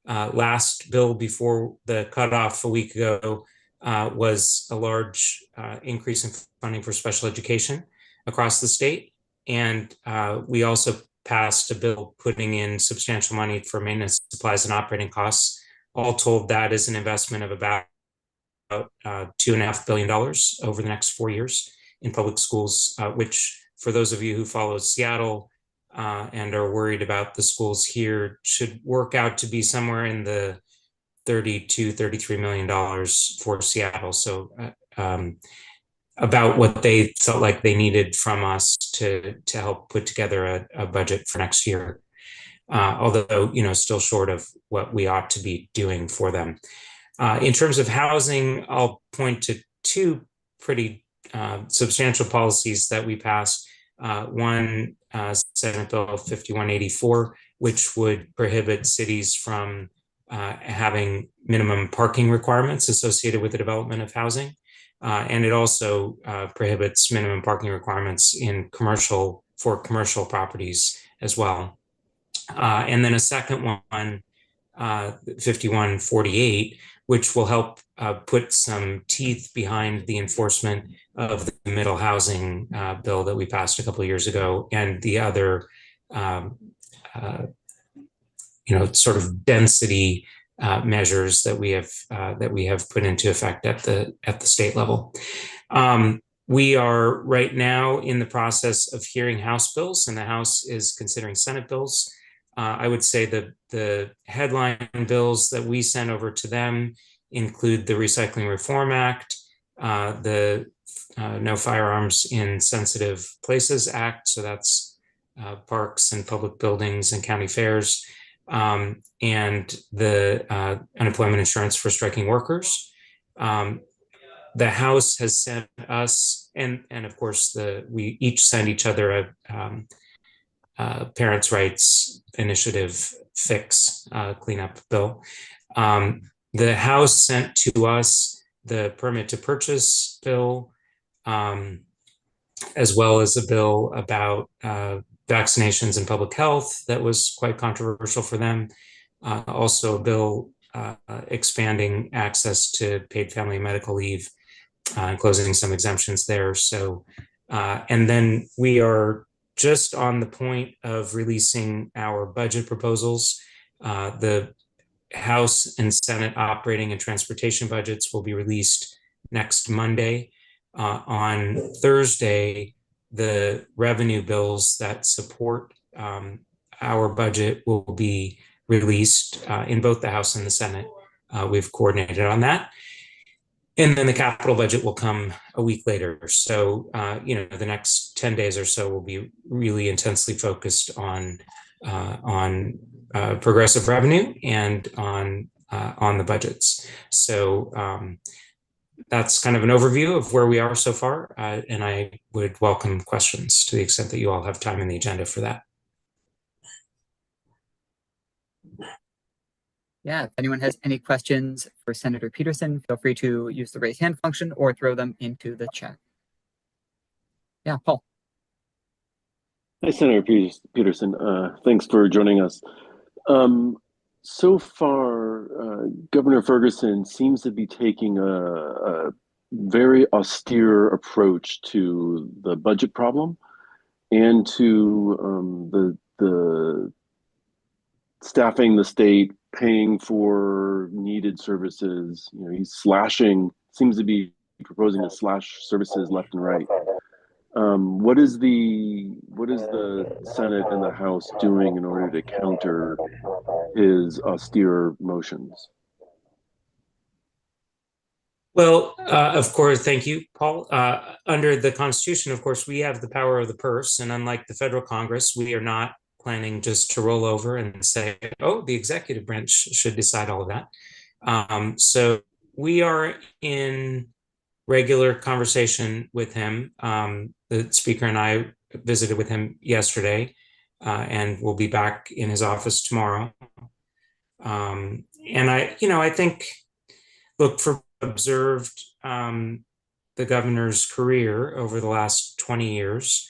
last bill before the cutoff a week ago was a large increase in funding for special education across the state. And we also passed a bill putting in substantial money for maintenance, supplies, and operating costs. All told, that is an investment of about $2.5 billion over the next 4 years in public schools, which for those of you who follow Seattle and are worried about the schools here, should work out to be somewhere in the $30 to $33 million for Seattle. So about what they felt like they needed from us to help put together a budget for next year. Although, still short of what we ought to be doing for them. In terms of housing, I'll point to two pretty substantial policies that we passed. One, Senate Bill 5184, which would prohibit cities from having minimum parking requirements associated with the development of housing. And it also prohibits minimum parking requirements for commercial properties as well. And then a second one, 5148, which will help put some teeth behind the enforcement of the middle housing bill that we passed a couple of years ago, and the other, sort of density measures that we have put into effect at the state level. We are right now in the process of hearing House bills, and the House is considering Senate bills. I would say the headline bills that we sent over to them include the Recycling Reform Act, the No Firearms in Sensitive Places Act, so that's parks and public buildings and county fairs, and the unemployment insurance for striking workers. The House has sent us, and of course we each send each other a parents' rights initiative fix cleanup bill. The House sent to us the permit to purchase bill, as well as a bill about vaccinations and public health that was quite controversial for them. Also, a bill expanding access to paid family and medical leave and closing some exemptions there. So, and then we are just on the point of releasing our budget proposals. The House and Senate operating and transportation budgets will be released next Monday. On Thursday, the revenue bills that support our budget will be released in both the House and the Senate. We've coordinated on that. And then the capital budget will come a week later. So, the next 10 days or so will be really intensely focused on progressive revenue and on the budgets. So that's kind of an overview of where we are so far. And I would welcome questions to the extent that you all have time in the agenda for that. Yeah, if anyone has any questions for Senator Peterson, feel free to use the raise hand function or throw them into the chat. Yeah, Paul. Hi, Senator Peterson. Thanks for joining us. So far, Governor Ferguson seems to be taking a very austere approach to the budget problem and to the staffing the state, paying for needed services. He's seems to be proposing to slash services left and right. What is the Senate and the House doing in order to counter his austere motions? Well, of course, thank you, Paul. Under the Constitution, of course, we have the power of the purse, and unlike the federal Congress, we are not planning just to roll over and say, oh, the executive branch should decide all of that. So we are in regular conversation with him. The speaker and I visited with him yesterday, and we'll be back in his office tomorrow. And I think, look, for observed the governor's career over the last 20 years,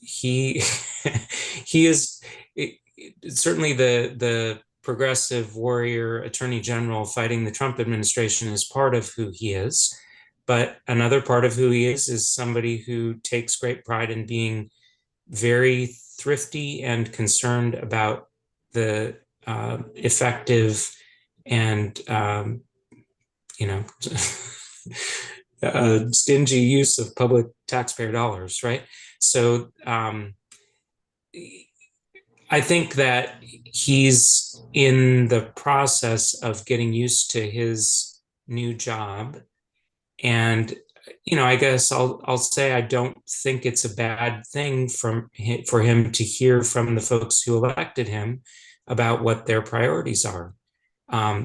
he is certainly the progressive warrior attorney general fighting the Trump administration is part of who he is. But another part of who he is somebody who takes great pride in being very thrifty and concerned about the effective and stingy use of public taxpayer dollars, right? So I think that he's in the process of getting used to his new job. And, I guess I'll say I don't think it's a bad thing for him to hear from the folks who elected him about what their priorities are.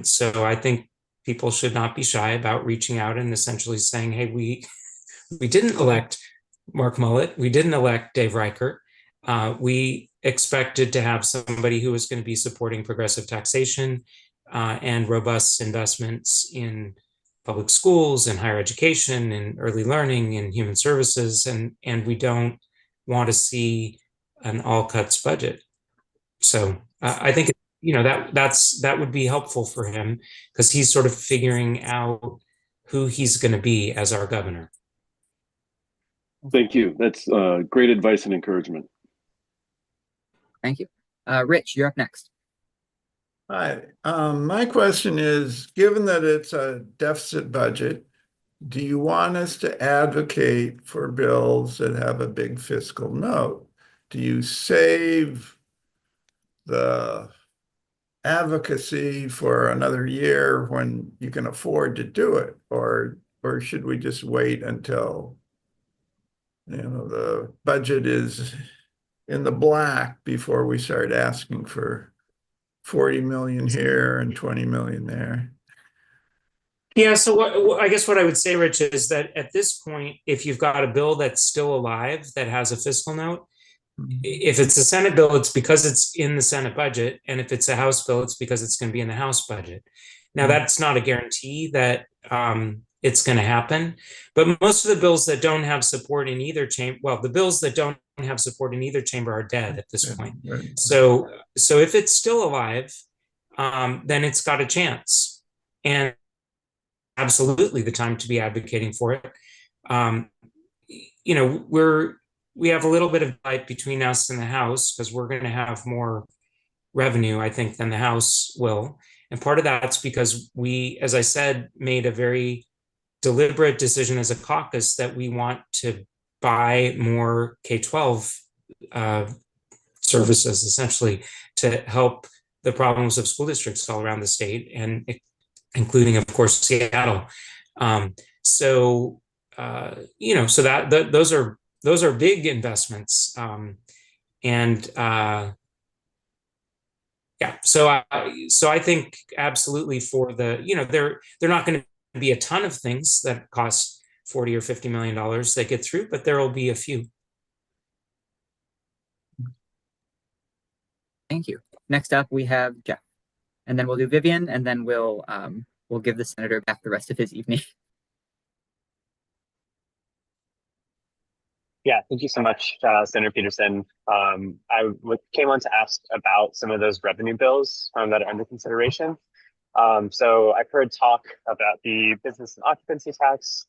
So I think people should not be shy about reaching out and essentially saying, hey, we didn't elect Mark Mullet. We didn't elect Dave Reichert. We expected to have somebody who was going to be supporting progressive taxation and robust investments in public schools and higher education and early learning and human services. And we don't want to see an all cuts budget. So I think, that would be helpful for him because he's sort of figuring out who he's going to be as our governor. Thank you. That's great advice and encouragement. Thank you. Rich, you're up next. Hi. My question is, given that it's a deficit budget, do you want us to advocate for bills that have a big fiscal note? Do you save the advocacy for another year when you can afford to do it? Or should we just wait until the budget is in the black before we start asking for 40 million here and 20 million there? Yeah, so I guess what I would say, Rich, is that at this point, if you've got a bill that's still alive that has a fiscal note, if it's a Senate bill, it's because it's in the Senate budget. And if it's a House bill, it's because it's going to be in the House budget. Now, that's not a guarantee that it's going to happen. But most of the bills that don't have support in either chamber, well, the bills that don't have support in either chamber are dead at this point. So if it's still alive, then it's got a chance, and absolutely the time to be advocating for it. We have a little bit of fight between us and the House because we're going to have more revenue, I think, than the House will. And part of that's because we, as I said, made a very deliberate decision as a caucus that we want to buy more K-12 services, essentially, to help the problems of school districts all around the state, and including, of course, Seattle. So those are big investments, So I think absolutely for they're not going to be a ton of things that cost $40 or $50 million that get through, but there will be a few. Thank you. Next up, we have Jeff, and then we'll do Vivian, and then we'll give the senator back the rest of his evening. Yeah, thank you so much, Senator Peterson. I came on to ask about some of those revenue bills that are under consideration. So I've heard talk about the business and occupancy tax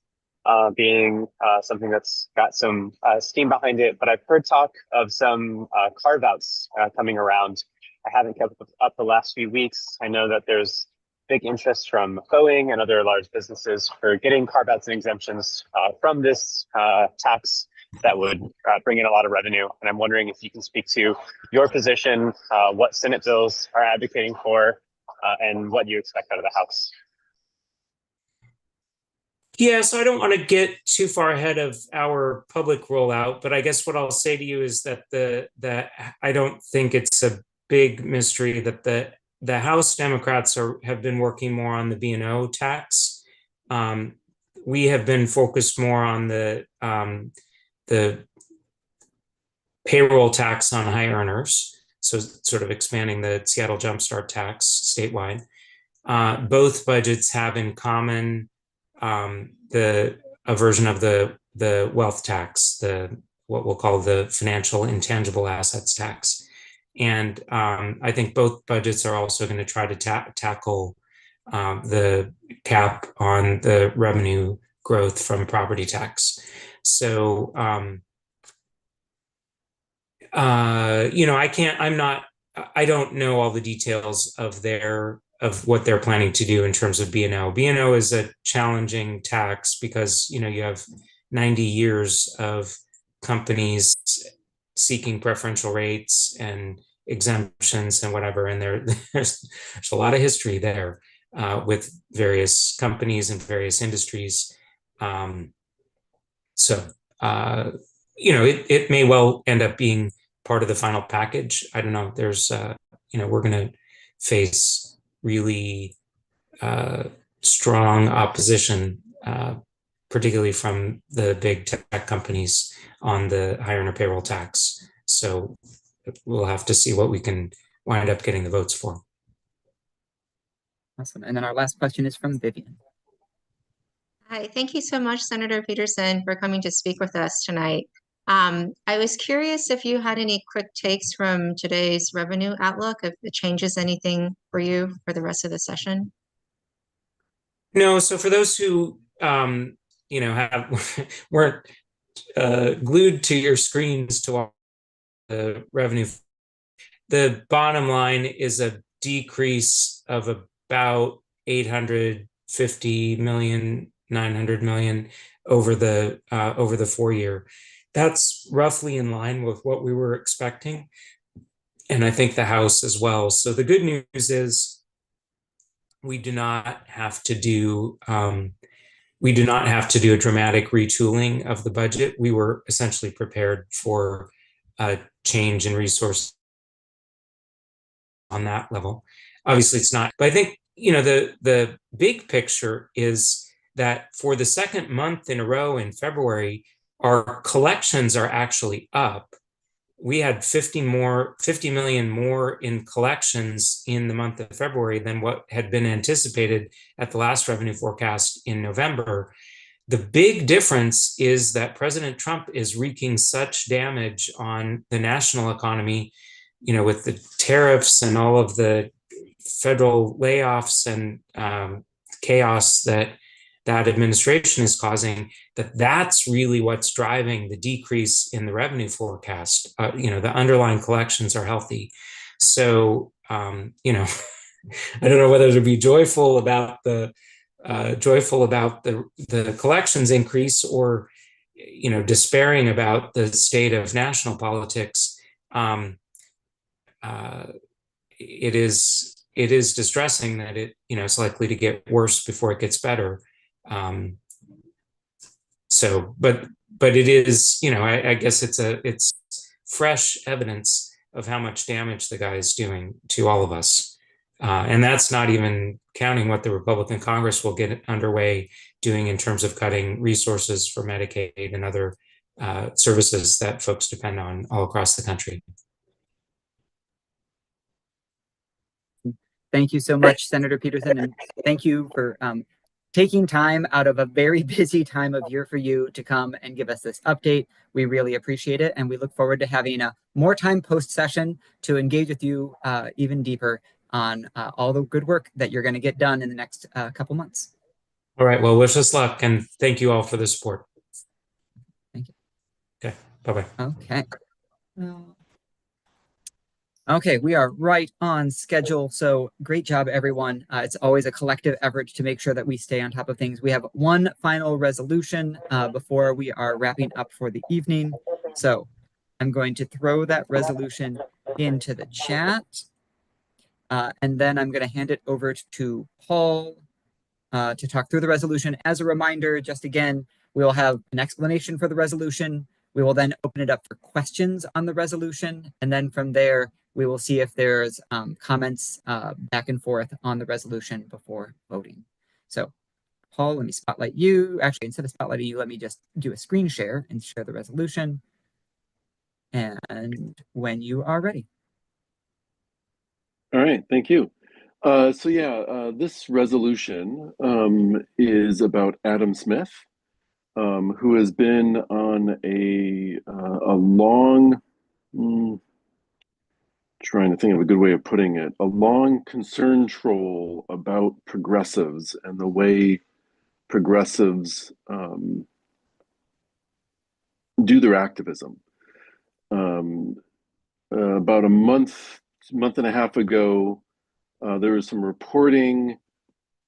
being something that's got some steam behind it, but I've heard talk of some carve-outs coming around. I haven't kept up the last few weeks. I know that there's big interest from Boeing and other large businesses for getting carve-outs and exemptions from this tax that would bring in a lot of revenue. And I'm wondering if you can speak to your position, what Senate bills are advocating for, and what you expect out of the House. Yeah, so I don't want to get too far ahead of our public rollout, but I guess what I'll say to you is that I don't think it's a big mystery that the House Democrats have been working more on the B&O tax. We have been focused more on the payroll tax on high earners, so sort of expanding the Seattle Jumpstart tax statewide. Both budgets have in common a version of the wealth tax, what we'll call the financial intangible assets tax. And I think both budgets are also going to try to tackle the cap on the revenue growth from property tax. So, I don't know all the details of what they're planning to do in terms of B&O. B&O is a challenging tax because, you have 90 years of companies seeking preferential rates and exemptions and whatever. And there's a lot of history there with various companies and various industries. It may well end up being part of the final package. I don't know. There's, we're going to face really strong opposition, particularly from the big tech companies on the high earner payroll tax. So we'll have to see what we can wind up getting the votes for. Awesome. And then our last question is from Vivian. Hi, thank you so much, Senator Peterson, for coming to speak with us tonight. I was curious if you had any quick takes from today's revenue outlook, if it changes anything for you for the rest of the session. No, so for those who weren't glued to your screens to watch the revenue, the bottom line is a decrease of about 850 million, 900 million over the 4-year. That's roughly in line with what we were expecting, and I think the House as well. So the good news is we do not have to do a dramatic retooling of the budget. We were essentially prepared for a change in resource on that level. Obviously, it's not, but I think the big picture is that for the second month in a row in February, our collections are actually up. We had 50 million more in collections in the month of February than what had been anticipated at the last revenue forecast in November. The big difference is that President Trump is wreaking such damage on the national economy, with the tariffs and all of the federal layoffs and chaos that administration is causing, that's really what's driving the decrease in the revenue forecast. The underlying collections are healthy. So, I don't know whether to be joyful about the collections increase or, despairing about the state of national politics. It is distressing that it's likely to get worse before it gets better. But it is, I guess it's fresh evidence of how much damage the guy is doing to all of us. And that's not even counting what the Republican Congress will get underway doing in terms of cutting resources for Medicaid and other services that folks depend on all across the country. Thank you so much, Senator Peterson, and thank you for taking time out of a very busy time of year for you to come and give us this update. We really appreciate it, and we look forward to having more time post-session to engage with you even deeper on all the good work that you're going to get done in the next couple months. All right, well, wish us luck, and thank you all for the support. Thank you. Okay, bye-bye. Okay. Okay, we are right on schedule. So great job, everyone. It's always a collective effort to make sure that we stay on top of things. We have one final resolution before we are wrapping up for the evening. So I'm going to throw that resolution into the chat. And then I'm going to hand it over to Paul to talk through the resolution. As a reminder, just again, we'll have an explanation for the resolution. We will then open it up for questions on the resolution. And then from there, we will see if there's comments back and forth on the resolution before voting. So, Paul, let me spotlight you. Actually, instead of spotlighting you, let me just do a screen share and share the resolution. And when you are ready. All right, thank you. This resolution is about Adam Smith, who has been on a long, trying to think of a good way of putting it, a long concern troll about progressives and the way progressives do their activism. About a month and a half ago, there was some reporting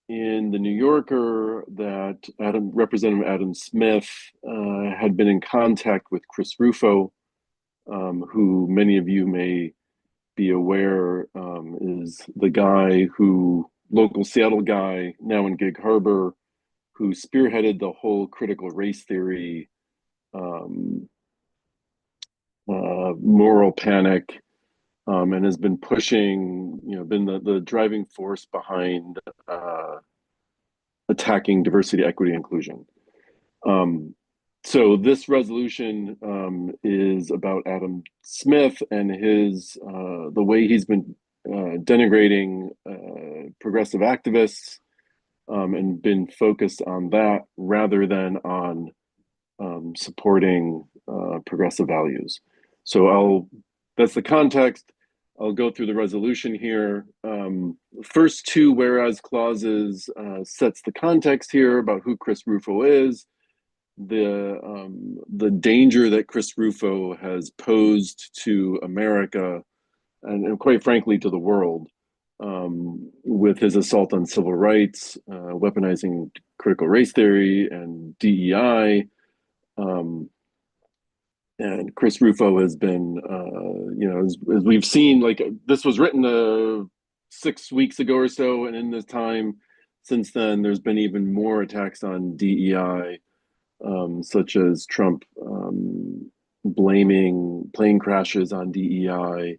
in the New Yorker that Representative Adam Smith had been in contact with Chris Rufo, who many of you may be aware is the guy local Seattle guy, now in Gig Harbor, who spearheaded the whole critical race theory, moral panic, and has been pushing, been the driving force behind attacking diversity, equity, inclusion. So this resolution is about Adam Smith and the way he's been denigrating progressive activists and been focused on that rather than on supporting progressive values. So that's the context. I'll go through the resolution here. First two whereas clauses sets the context here about who Chris Rufo is, the danger that Chris Rufo has posed to America and quite frankly to the world with his assault on civil rights, weaponizing critical race theory and DEI. And Chris Rufo has been, as we've seen, like this was written 6 weeks ago or so, and in this time since then, there's been even more attacks on DEI, such as Trump blaming plane crashes on DEI,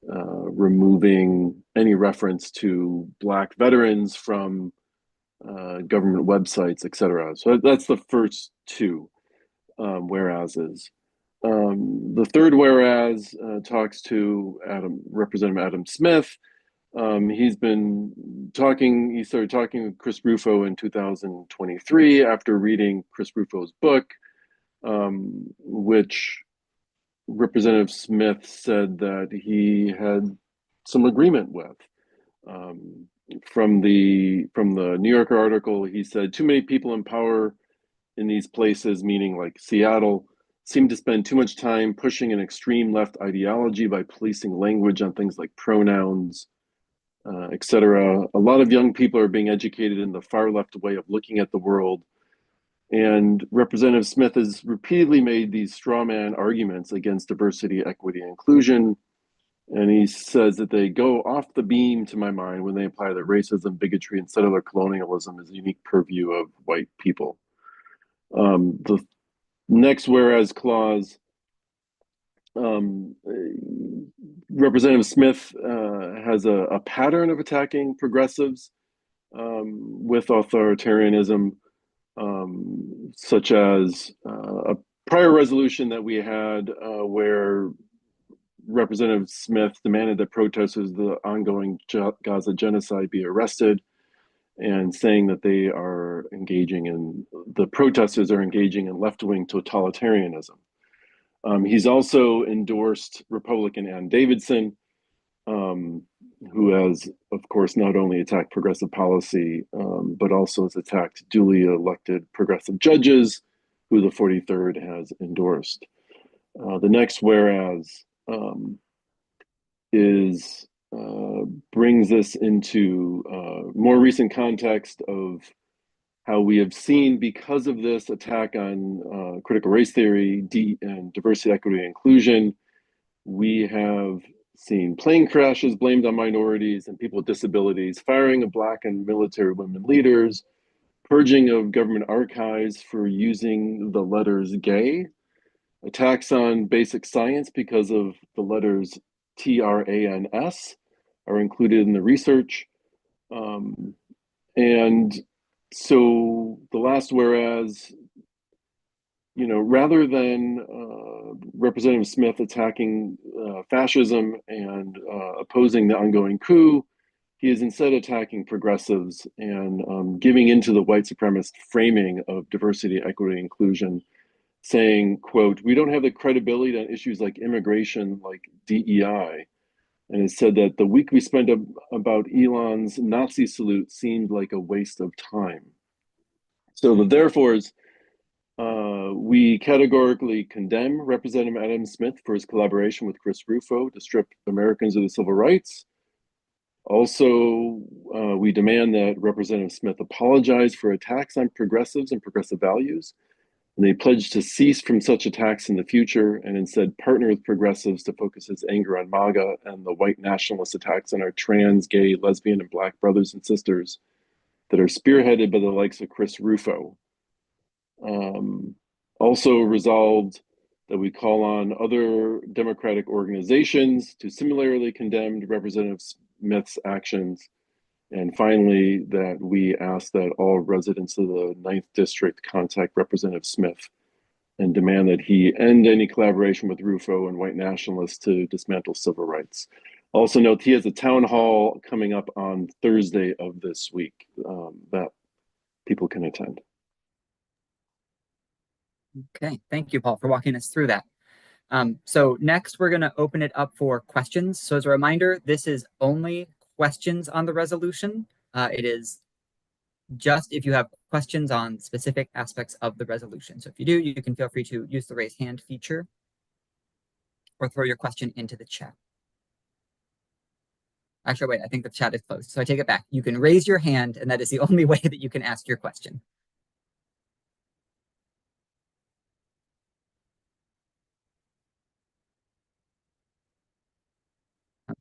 removing any reference to Black veterans from government websites, etc. So that's the first two whereases. The third whereas talks to Representative Adam Smith He's been talking, he started talking with Chris Rufo in 2023 after reading Chris Rufo's book, which Representative Smith said that he had some agreement with. From the New Yorker article, he said, too many people in power in these places, meaning like Seattle, seem to spend too much time pushing an extreme left ideology by policing language on things like pronouns, etc. A lot of young people are being educated in the far left way of looking at the world. And Representative Smith has repeatedly made these straw man arguments against diversity, equity, and inclusion. And he says that they go off the beam, to my mind, when they imply that racism, bigotry, and settler colonialism is a unique purview of white people. The next whereas clause, Representative Smith has a pattern of attacking progressives with authoritarianism, such as a prior resolution that we had where Representative Smith demanded that protesters of the ongoing Gaza genocide be arrested, and saying that they are engaging in, the protesters are engaging in left-wing totalitarianism. He's also endorsed Republican Ann Davidson, who has, of course, not only attacked progressive policy, but also has attacked duly elected progressive judges, who the 43rd has endorsed. The next whereas brings us into more recent context of how we have seen, because of this attack on critical race theory and diversity, equity, and inclusion, we have seen plane crashes blamed on minorities and people with disabilities, firing of Black and military women leaders, purging of government archives for using the letters gay, attacks on basic science because of the letters TRANS are included in the research. And so the last whereas, you know, rather than Representative Smith attacking fascism and opposing the ongoing coup, he is instead attacking progressives and giving into the white supremacist framing of diversity, equity, and inclusion, saying, quote, we don't have the credibility on issues like immigration, like DEI. And it said that the week we spent about Elon's Nazi salute seemed like a waste of time. So the therefores, we categorically condemn Representative Adam Smith for his collaboration with Chris Rufo to strip Americans of their civil rights. Also, we demand that Representative Smith apologize for attacks on progressives and progressive values. And they pledge to cease from such attacks in the future and instead partner with progressives to focus his anger on MAGA and the white nationalist attacks on our trans, gay, lesbian, and Black brothers and sisters that are spearheaded by the likes of Chris Rufo. Also resolved that we call on other Democratic organizations to similarly condemn Representative Smith's actions. And finally, that we ask that all residents of the 9th District contact Representative Smith and demand that he end any collaboration with Rufo and white nationalists to dismantle civil rights. Also note, he has a town hall coming up on Thursday of this week that people can attend. Okay, thank you, Paul, for walking us through that. So next, we're going to open it up for questions. So as a reminder, this is only questions on the resolution. It is just if you have questions on specific aspects of the resolution. So if you do, you can feel free to use the raise hand feature or throw your question into the chat. Actually, wait, I think the chat is closed, so I take it back. You can raise your hand, and that is the only way that you can ask your question.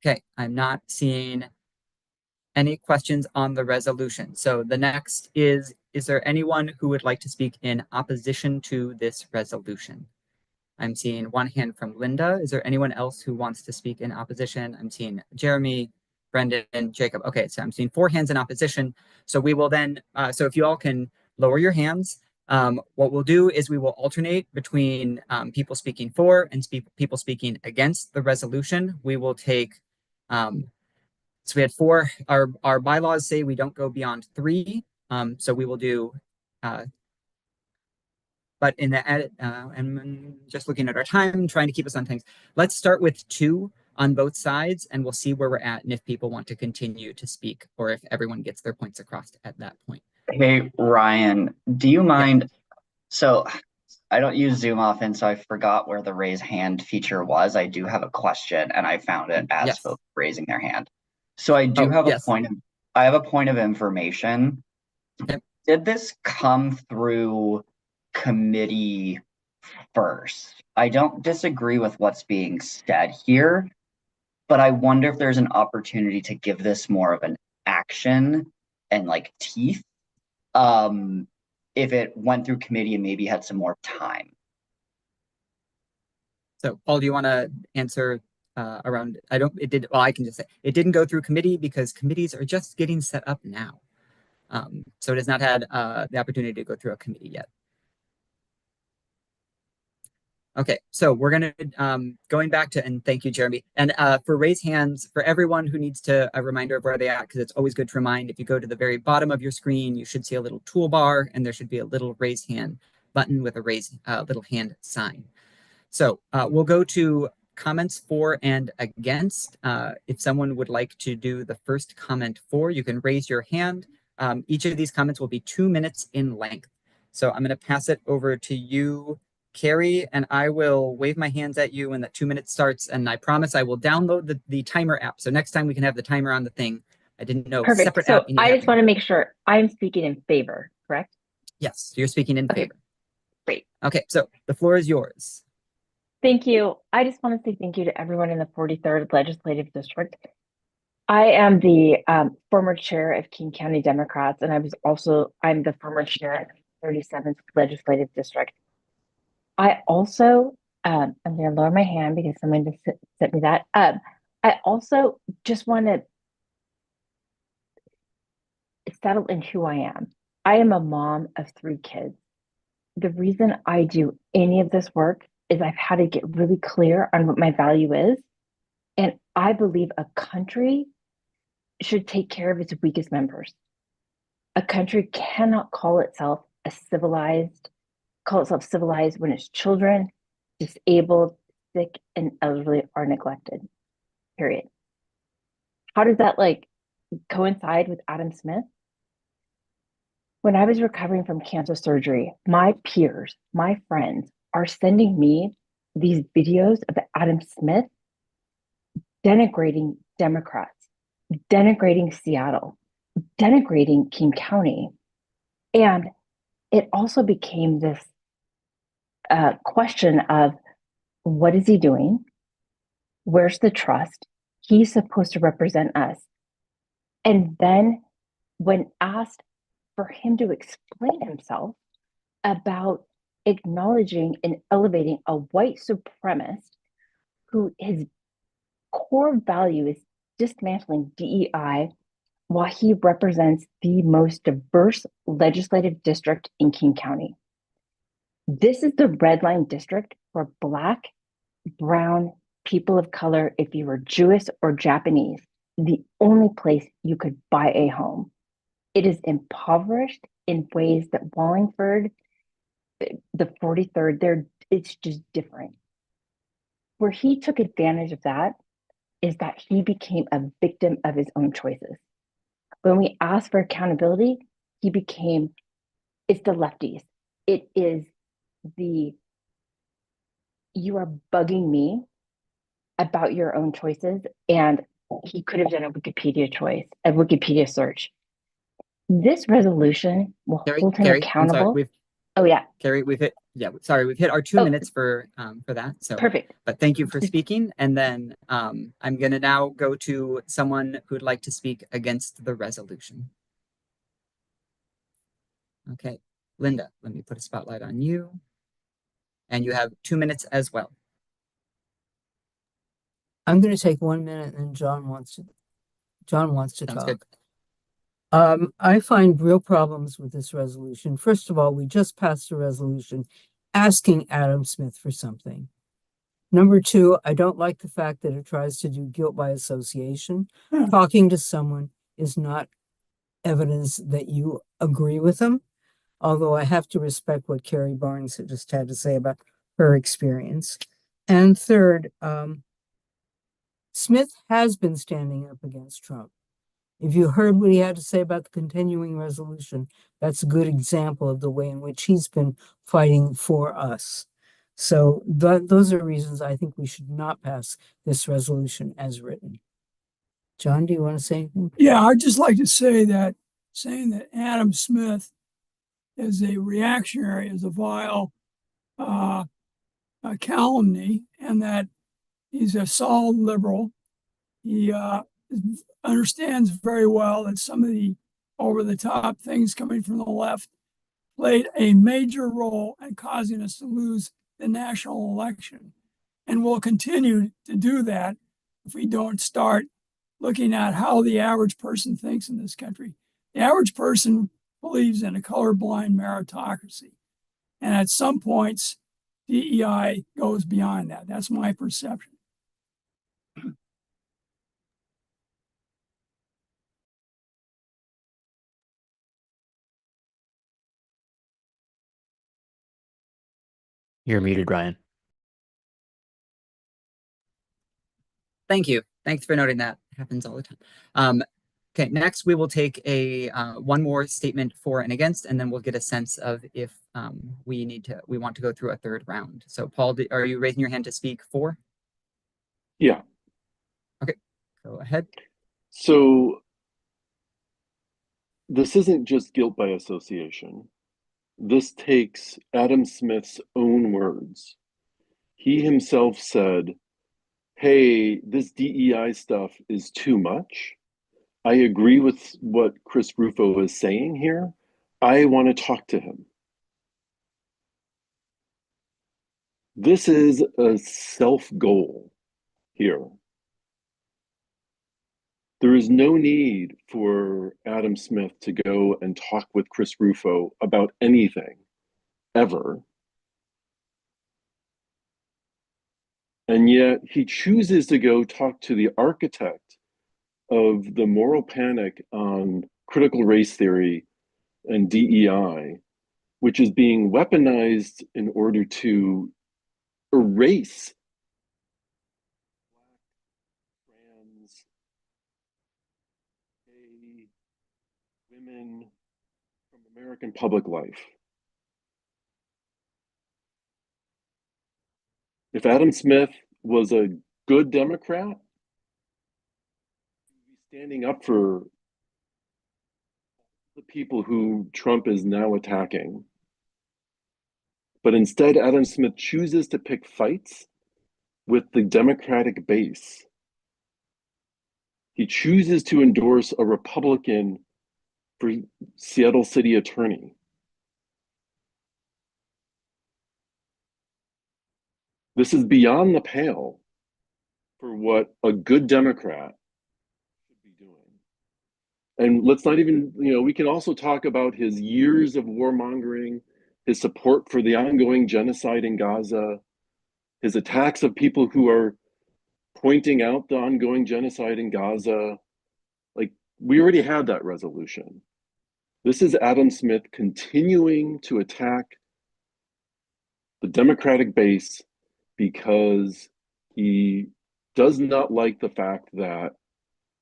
Okay, I'm not seeing any questions on the resolution. So the next is there anyone who would like to speak in opposition to this resolution? I'm seeing one hand from Linda. Is there anyone else who wants to speak in opposition? I'm seeing Jeremy, Brendan, and Jacob. Okay, so I'm seeing 4 hands in opposition. So we will then, so if you all can lower your hands, what we'll do is we will alternate between people speaking for and people speaking against the resolution. We will take So we had 4. Our bylaws say we don't go beyond 3. So we will do. But in the edit, and just looking at our time, trying to keep us on things. Let's start with 2 on both sides, and we'll see where we're at, and if people want to continue to speak, or if everyone gets their points across at that point. Hey, Ryan, do you mind? So I don't use Zoom often, so I forgot where the raise hand feature was. I do have a question, and I found it as folks raising their hand. So I do have a point. I have a point of information. Did this come through committee first? I don't disagree with what's being said here, but I wonder if there's an opportunity to give this more of an action and like teeth. If it went through committee and maybe had some more time. So Paul, do you want to answer around? I can just say it didn't go through committee because committees are just getting set up now. So it has not had the opportunity to go through a committee yet. Okay, so we're going to, going back to, and thank you, Jeremy. And for raise hands, for everyone who needs a reminder of where they are, because it's always good to remind, if you go to the very bottom of your screen, you should see a little toolbar, and there should be a little raise hand button with a little hand sign. So we'll go to comments for and against. If someone would like to do the first comment for, you can raise your hand. Each of these comments will be 2 minutes in length. So I'm going to pass it over to you, Carrie, and I will wave my hands at you when that 2 minutes starts, and I promise I will download the timer app. So next time we can have the timer on the thing. I didn't know. Perfect. Separate so app. I just want to make sure I'm speaking in favor, correct? Yes, you're speaking in favor. Great. Okay, so the floor is yours. Thank you. I just want to say thank you to everyone in the 43rd Legislative District. I am the former chair of King County Democrats, and I'm the former chair of 37th Legislative District. I also, I'm going to lower my hand because someone just sent me that. I also just want to settle in who I am. I am a mom of 3 kids. The reason I do any of this work is I've had to get really clear on what my value is. And I believe a country should take care of its weakest members. A country cannot call itself civilized when its children, disabled, sick, and elderly are neglected, period. How does that coincide with Adam Smith? When I was recovering from cancer surgery, my peers, my friends are sending me these videos of Adam Smith denigrating Democrats, denigrating Seattle, denigrating King County. And it also became this question of what is he doing? Where's the trust? He's supposed to represent us. And then when asked for him to explain himself about acknowledging and elevating a white supremacist who his core value is dismantling DEI while he represents the most diverse legislative district in King County. This is the red line district for Black, brown, people of color, if you were Jewish or Japanese, the only place you could buy a home. It is impoverished in ways that Wallingford, the 43rd, it's just different. Where he took advantage of that is that he became a victim of his own choices. When we asked for accountability, it's the lefties. It is you are bugging me about your own choices, and he could have done a Wikipedia search. This resolution will hold him accountable. Carrie, we've hit our 2 minutes for that. So perfect. But thank you for speaking. And then I'm going to now go to someone who'd like to speak against the resolution. Okay, Linda, let me put a spotlight on you. And you have 2 minutes as well. I'm going to take 1 minute, and John wants to Sounds talk. good. I find real problems with this resolution. First of all, we just passed a resolution asking Adam Smith for something. Number two, I don't like the fact that it tries to do guilt by association. Talking to someone is not evidence that you agree with them, although I have to respect what Carrie Barnes had just had to say about her experience. And third, Smith has been standing up against Trump. If you heard what he had to say about the continuing resolution, that's a good example of the way in which he's been fighting for us. So those are reasons I think we should not pass this resolution as written. John, do you want to say anything? Yeah, I'd just like to say that saying that Adam Smith is a reactionary is a vile calumny, and that he's a solid liberal. He understands very well that some of the over-the-top things coming from the left played a major role in causing us to lose the national election, and will continue to do that if we don't start looking at how the average person thinks in this country. The average person believes in a colorblind meritocracy, and at some points, DEI goes beyond that. That's my perception. You're muted, Ryan. Thank you. Thanks for noting that. It happens all the time. Okay, next we will take a one more statement for and against, and then we'll get a sense of if we want to go through a third round. So Paul, are you raising your hand to speak for? Yeah. Okay, go ahead. So this isn't just guilt by association. This takes Adam Smith's own words. He himself said, hey, this DEI stuff is too much. I agree with what Chris Rufo is saying here. I want to talk to him. This is a self-goal here. There is no need for Adam Smith to go and talk with Chris Rufo about anything, ever. And yet he chooses to go talk to the architect of the moral panic on critical race theory and DEI, which is being weaponized in order to erase Black, trans, gay, women from American public life. If Adam Smith was a good Democrat, he'd be standing up for the people who Trump is now attacking. But instead, Adam Smith chooses to pick fights with the Democratic base. He chooses to endorse a Republican for Seattle City Attorney. This is beyond the pale for what a good Democrat should be doing. And let's not even, we can also talk about his years of warmongering, his support for the ongoing genocide in Gaza, his attacks of people who are pointing out the ongoing genocide in Gaza. Like, we already had that resolution. This is Adam Smith continuing to attack the Democratic base because he does not like the fact that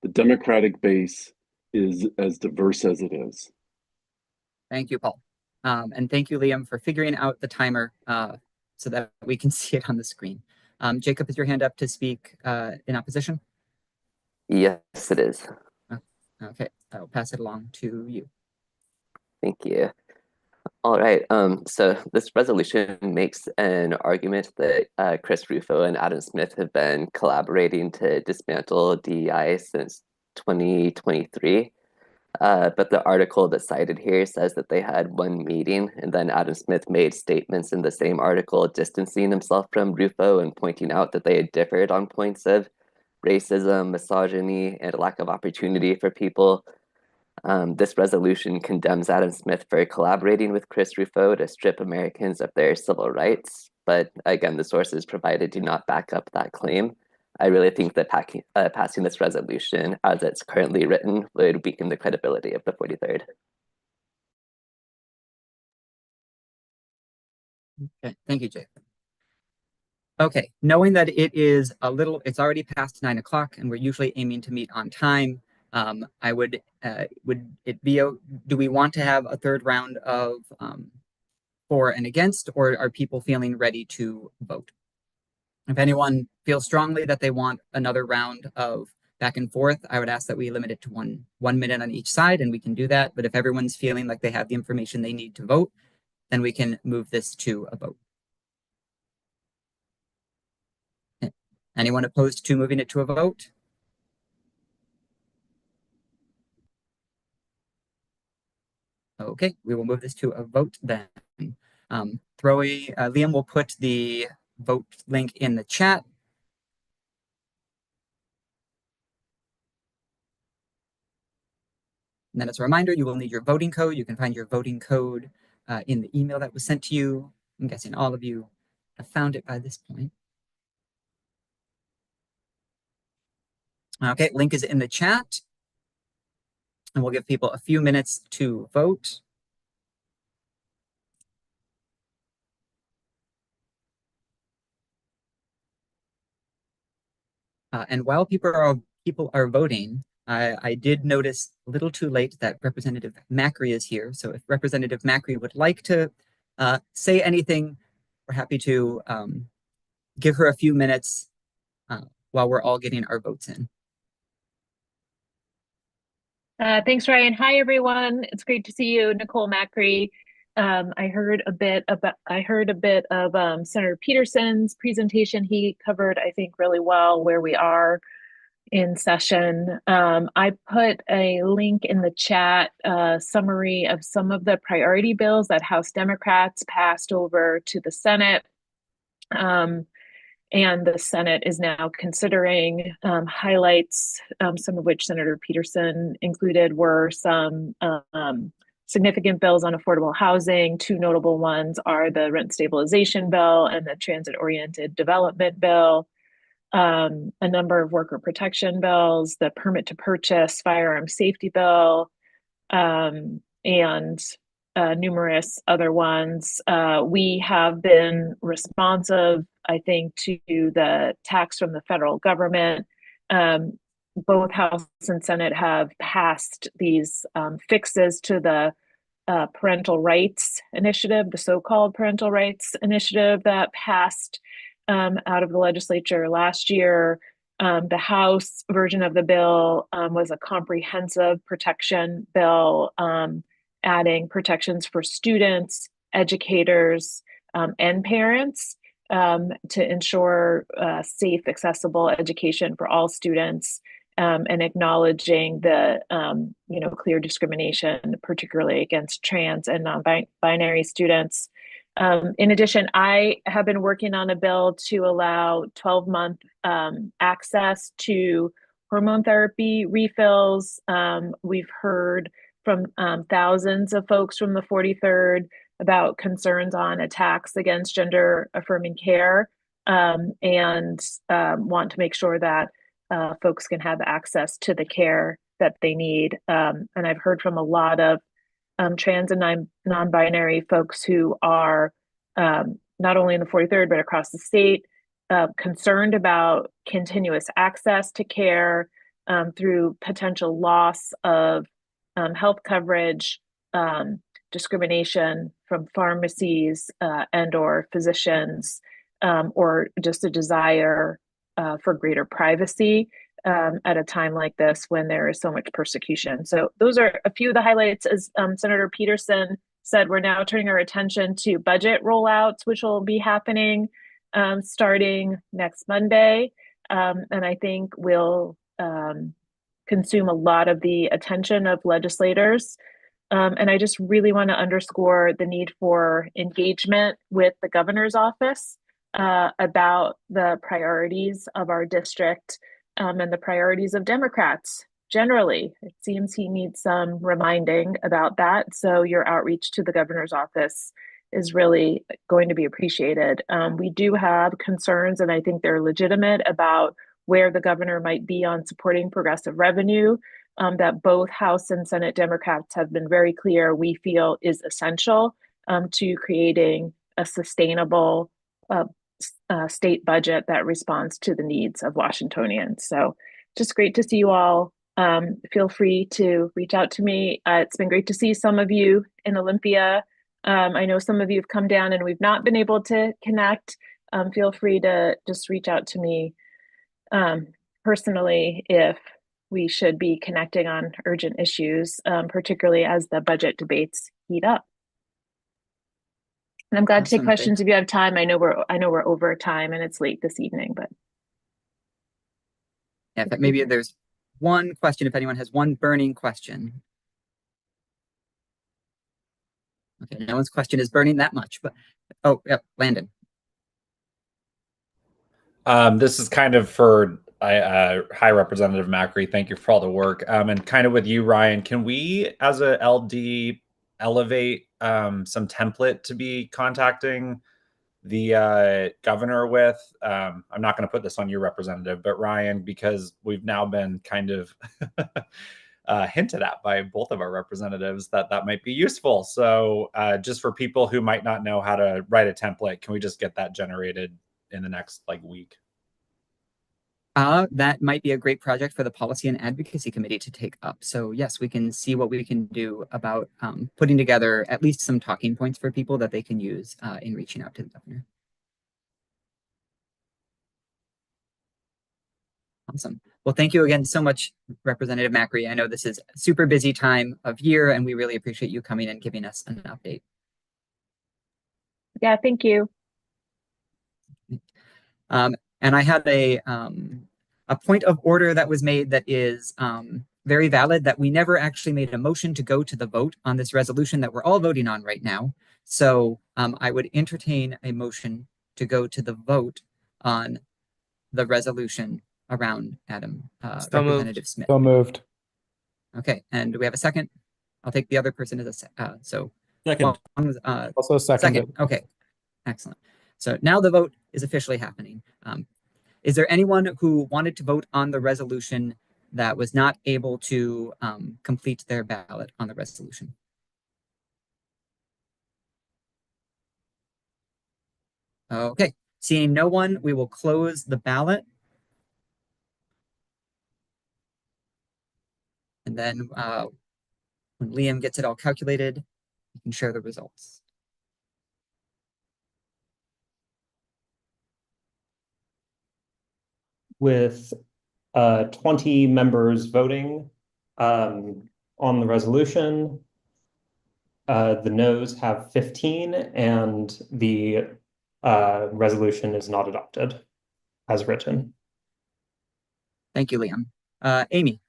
the Democratic base is as diverse as it is. Thank you, Paul. And thank you, Liam, for figuring out the timer so that we can see it on the screen. Jacob, is your hand up to speak in opposition? Yes, it is. Okay, I'll pass it along to you. Thank you. All right, so this resolution makes an argument that Chris Rufo and Adam Smith have been collaborating to dismantle DEI since 2023. But the article that's cited here says that they had one meeting, and then Adam Smith made statements in the same article distancing himself from Rufo and pointing out that they had differed on points of racism, misogyny, and a lack of opportunity for people. This resolution condemns Adam Smith for collaborating with Chris Rufo to strip Americans of their civil rights, but again, the sources provided do not back up that claim. I really think that passing this resolution as it's currently written would weaken the credibility of the 43rd. Okay, thank you, Jay. Okay, knowing that it's already past 9 o'clock and we're usually aiming to meet on time, do we want to have a third round of for and against, or are people feeling ready to vote? If anyone feels strongly that they want another round of back and forth, I would ask that we limit it to one minute on each side, and we can do that. But if everyone's feeling like they have the information they need to vote, then we can move this to a vote. Anyone opposed to moving it to a vote? Okay, we will move this to a vote then. Liam will put the vote link in the chat. And then as a reminder, you will need your voting code. You can find your voting code in the email that was sent to you. I'm guessing all of you have found it by this point. Okay, link is in the chat. And we'll give people a few minutes to vote. And while people are voting, I did notice a little too late that Representative Macri is here. So if Representative Macri would like to say anything, we're happy to give her a few minutes while we're all getting our votes in. Thanks, Ryan. Hi, everyone. It's great to see you, Nicole Macri. I heard a bit of Senator Peterson's presentation. He covered, I think, really well where we are in session. I put a link in the chat, summary of some of the priority bills that House Democrats passed over to the Senate. And the Senate is now considering. Highlights, some of which Senator Peterson included, were some significant bills on affordable housing. Two notable ones are the rent stabilization bill and the transit-oriented development bill. A number of worker protection bills, the permit to purchase firearm safety bill, and numerous other ones. We have been responsive, I think, to the tax from the federal government. Both House and Senate have passed these fixes to the parental rights initiative, the so-called parental rights initiative that passed out of the legislature last year. The House version of the bill was a comprehensive protection bill, adding protections for students, educators, and parents to ensure safe, accessible education for all students, and acknowledging the clear discrimination, particularly against trans and non-binary students. In addition, I have been working on a bill to allow 12-month access to hormone therapy refills. We've heard from thousands of folks from the 43rd about concerns on attacks against gender-affirming care, and want to make sure that folks can have access to the care that they need. And I've heard from a lot of trans and non-binary folks who are not only in the 43rd, but across the state, concerned about continuous access to care through potential loss of health coverage, discrimination from pharmacies and or physicians, or just a desire for greater privacy at a time like this when there is so much persecution. So those are a few of the highlights. As Senator Peterson said, we're now turning our attention to budget rollouts, which will be happening starting next Monday. And I think will consume a lot of the attention of legislators. And I just really want to underscore the need for engagement with the governor's office about the priorities of our district and the priorities of Democrats generally. It seems he needs some reminding about that. So your outreach to the governor's office is really going to be appreciated. We do have concerns, and I think they're legitimate, about where the governor might be on supporting progressive revenue, that both House and Senate Democrats have been very clear we feel is essential to creating a sustainable state budget that responds to the needs of Washingtonians. So just great to see you all. Feel free to reach out to me. It's been great to see some of you in Olympia. I know some of you have come down and we've not been able to connect. Feel free to just reach out to me personally if we should be connecting on urgent issues, particularly as the budget debates heat up. And I'm glad to take questions if you have time. I know we're over time and it's late this evening, but yeah, but maybe there's one question if anyone has one burning question. Okay, no one's question is burning that much, but oh, yeah, Landon. This is kind of for High Representative Macri. Thank you for all the work. And kind of with you, Ryan, can we, as a LD, elevate some template to be contacting the governor with? I'm not going to put this on your representative, but Ryan, because we've now been kind of hinted at by both of our representatives that might be useful. So just for people who might not know how to write a template, can we just get that generated in the next week? That might be a great project for the Policy and Advocacy Committee to take up. So yes, we can see what we can do about putting together at least some talking points for people that they can use in reaching out to the governor. Awesome. Well, thank you again so much, Representative Macri. I know this is a super busy time of year, and we really appreciate you coming and giving us an update. Yeah, thank you. And I had a point of order that was made that is very valid, that we never actually made a motion to go to the vote on this resolution that we're all voting on right now. So I would entertain a motion to go to the vote on the resolution around Adam, Representative Smith. So moved. Okay, and do we have a second? I'll take the other person as a so. Second. Also seconded. Okay, excellent. So now the vote is officially happening. Is there anyone who wanted to vote on the resolution that was not able to complete their ballot on the resolution? Okay, seeing no one, we will close the ballot. And then when Liam gets it all calculated, you can share the results. With 20 members voting on the resolution, the noes have 15, and the resolution is not adopted as written. Thank you, Liam. Amy.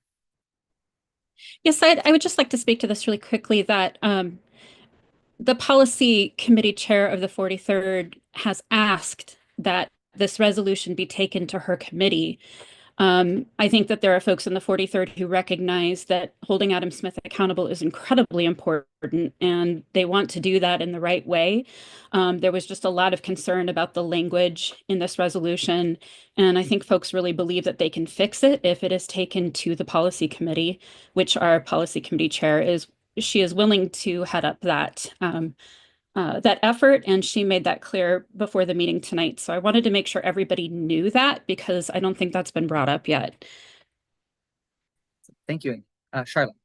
Yes, I would just like to speak to this really quickly, that the policy committee chair of the 43rd has asked that this resolution be taken to her committee. I think that there are folks in the 43rd who recognize that holding Adam Smith accountable is incredibly important, and they want to do that in the right way. There was just a lot of concern about the language in this resolution, and I think folks really believe that they can fix it if it is taken to the policy committee, which our policy committee chair she is willing to head up that effort, and she made that clear before the meeting tonight. So I wanted to make sure everybody knew that, because I don't think that's been brought up yet. Thank you. Charlotte.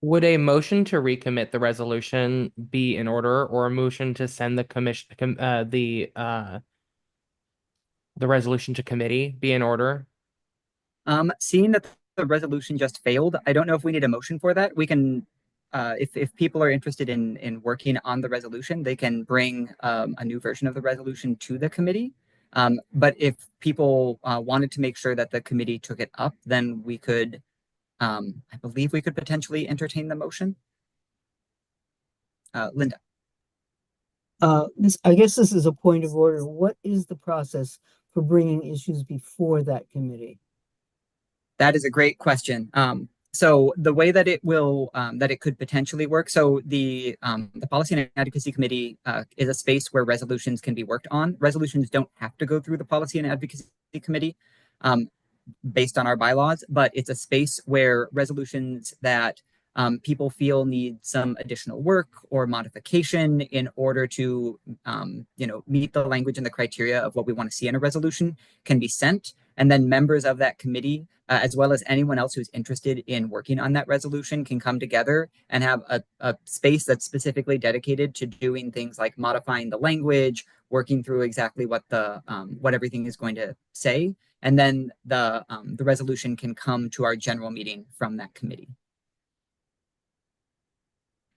Would a motion to recommit the resolution be in order, or a motion to send the the resolution to committee be in order? Seeing that the resolution just failed, I don't know if we need a motion for that. We can if people are interested in working on the resolution, they can bring a new version of the resolution to the committee. But if people wanted to make sure that the committee took it up, then we could, I believe we could potentially entertain the motion. Linda. I guess this is a point of order. What is the process for bringing issues before that committee? That is a great question. So the way that it will that it could potentially work. So the Policy and Advocacy Committee is a space where resolutions can be worked on. Resolutions don't have to go through the Policy and Advocacy Committee based on our bylaws, but it's a space where resolutions that people feel need some additional work or modification in order to meet the language and the criteria of what we want to see in a resolution can be sent. And then members of that committee, as well as anyone else who's interested in working on that resolution, can come together and have a space that's specifically dedicated to doing things like modifying the language, working through exactly what the what everything is going to say, and then the resolution can come to our general meeting from that committee.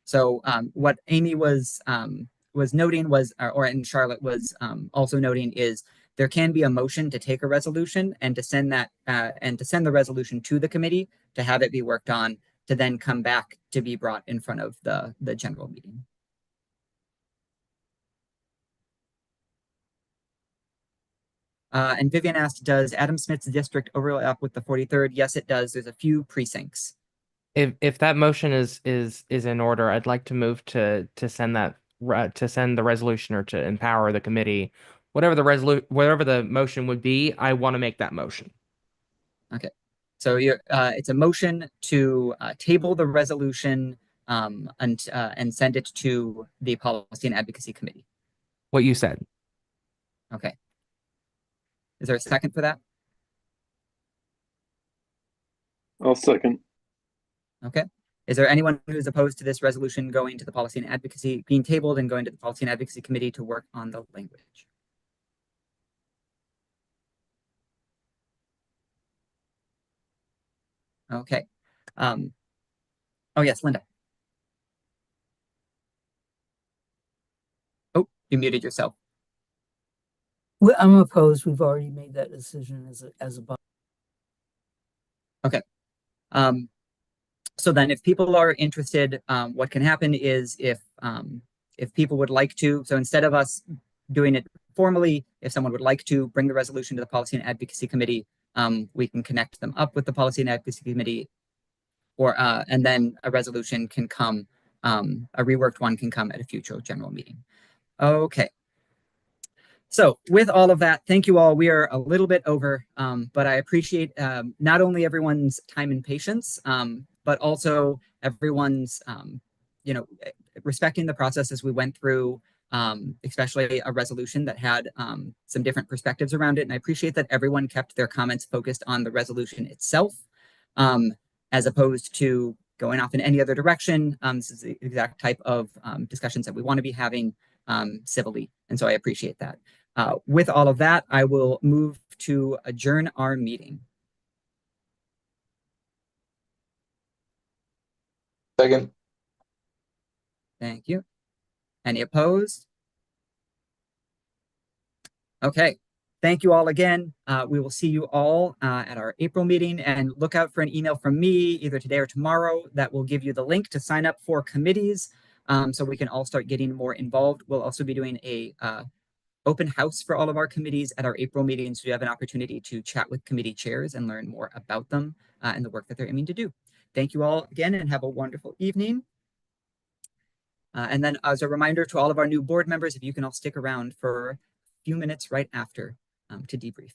So what Amy was noting was, and Charlotte was also noting, is there can be a motion to take a resolution and to send that and to send the resolution to the committee to have it be worked on, to then come back to be brought in front of the general meeting. And Vivian asked, does Adam Smith's district overlap with the 43rd? Yes, it does. There's a few precincts. If that motion is in order, I'd like to move to send the resolution, or to empower the committee, whatever the motion would be. I want to make that motion. Okay, so it's a motion to table the resolution and send it to the Policy and Advocacy Committee. What you said. Okay. Is there a second for that? I'll second. Okay. Is there anyone who's opposed to this resolution going to the Policy and Advocacy, being tabled and going to the Policy and Advocacy Committee to work on the language? Okay. Oh yes, Linda. Oh, you muted yourself. Well, I'm opposed. We've already made that decision as a body. Okay. So then if people are interested, what can happen is if people would like to, so instead of us doing it formally, if someone would like to bring the resolution to the Policy and Advocacy Committee, we can connect them up with the Policy and Advocacy Committee, and then a resolution can come, a reworked one can come at a future general meeting. Okay. So with all of that, thank you all. We are a little bit over, but I appreciate not only everyone's time and patience, but also everyone's, respecting the process as we went through, especially a resolution that had some different perspectives around it. And I appreciate that everyone kept their comments focused on the resolution itself, as opposed to going off in any other direction. This is the exact type of discussions that we want to be having civilly. And so I appreciate that. With all of that, I will move to adjourn our meeting. Second. Thank you. Any opposed? Okay. Thank you all again. We will see you all at our April meeting, and look out for an email from me either today or tomorrow that will give you the link to sign up for committees, so we can all start getting more involved. We'll also be doing a open house for all of our committees at our April meeting, so you have an opportunity to chat with committee chairs and learn more about them and the work that they're aiming to do. Thank you all again, and have a wonderful evening. And then as a reminder to all of our new board members, if you can all stick around for a few minutes right after to debrief.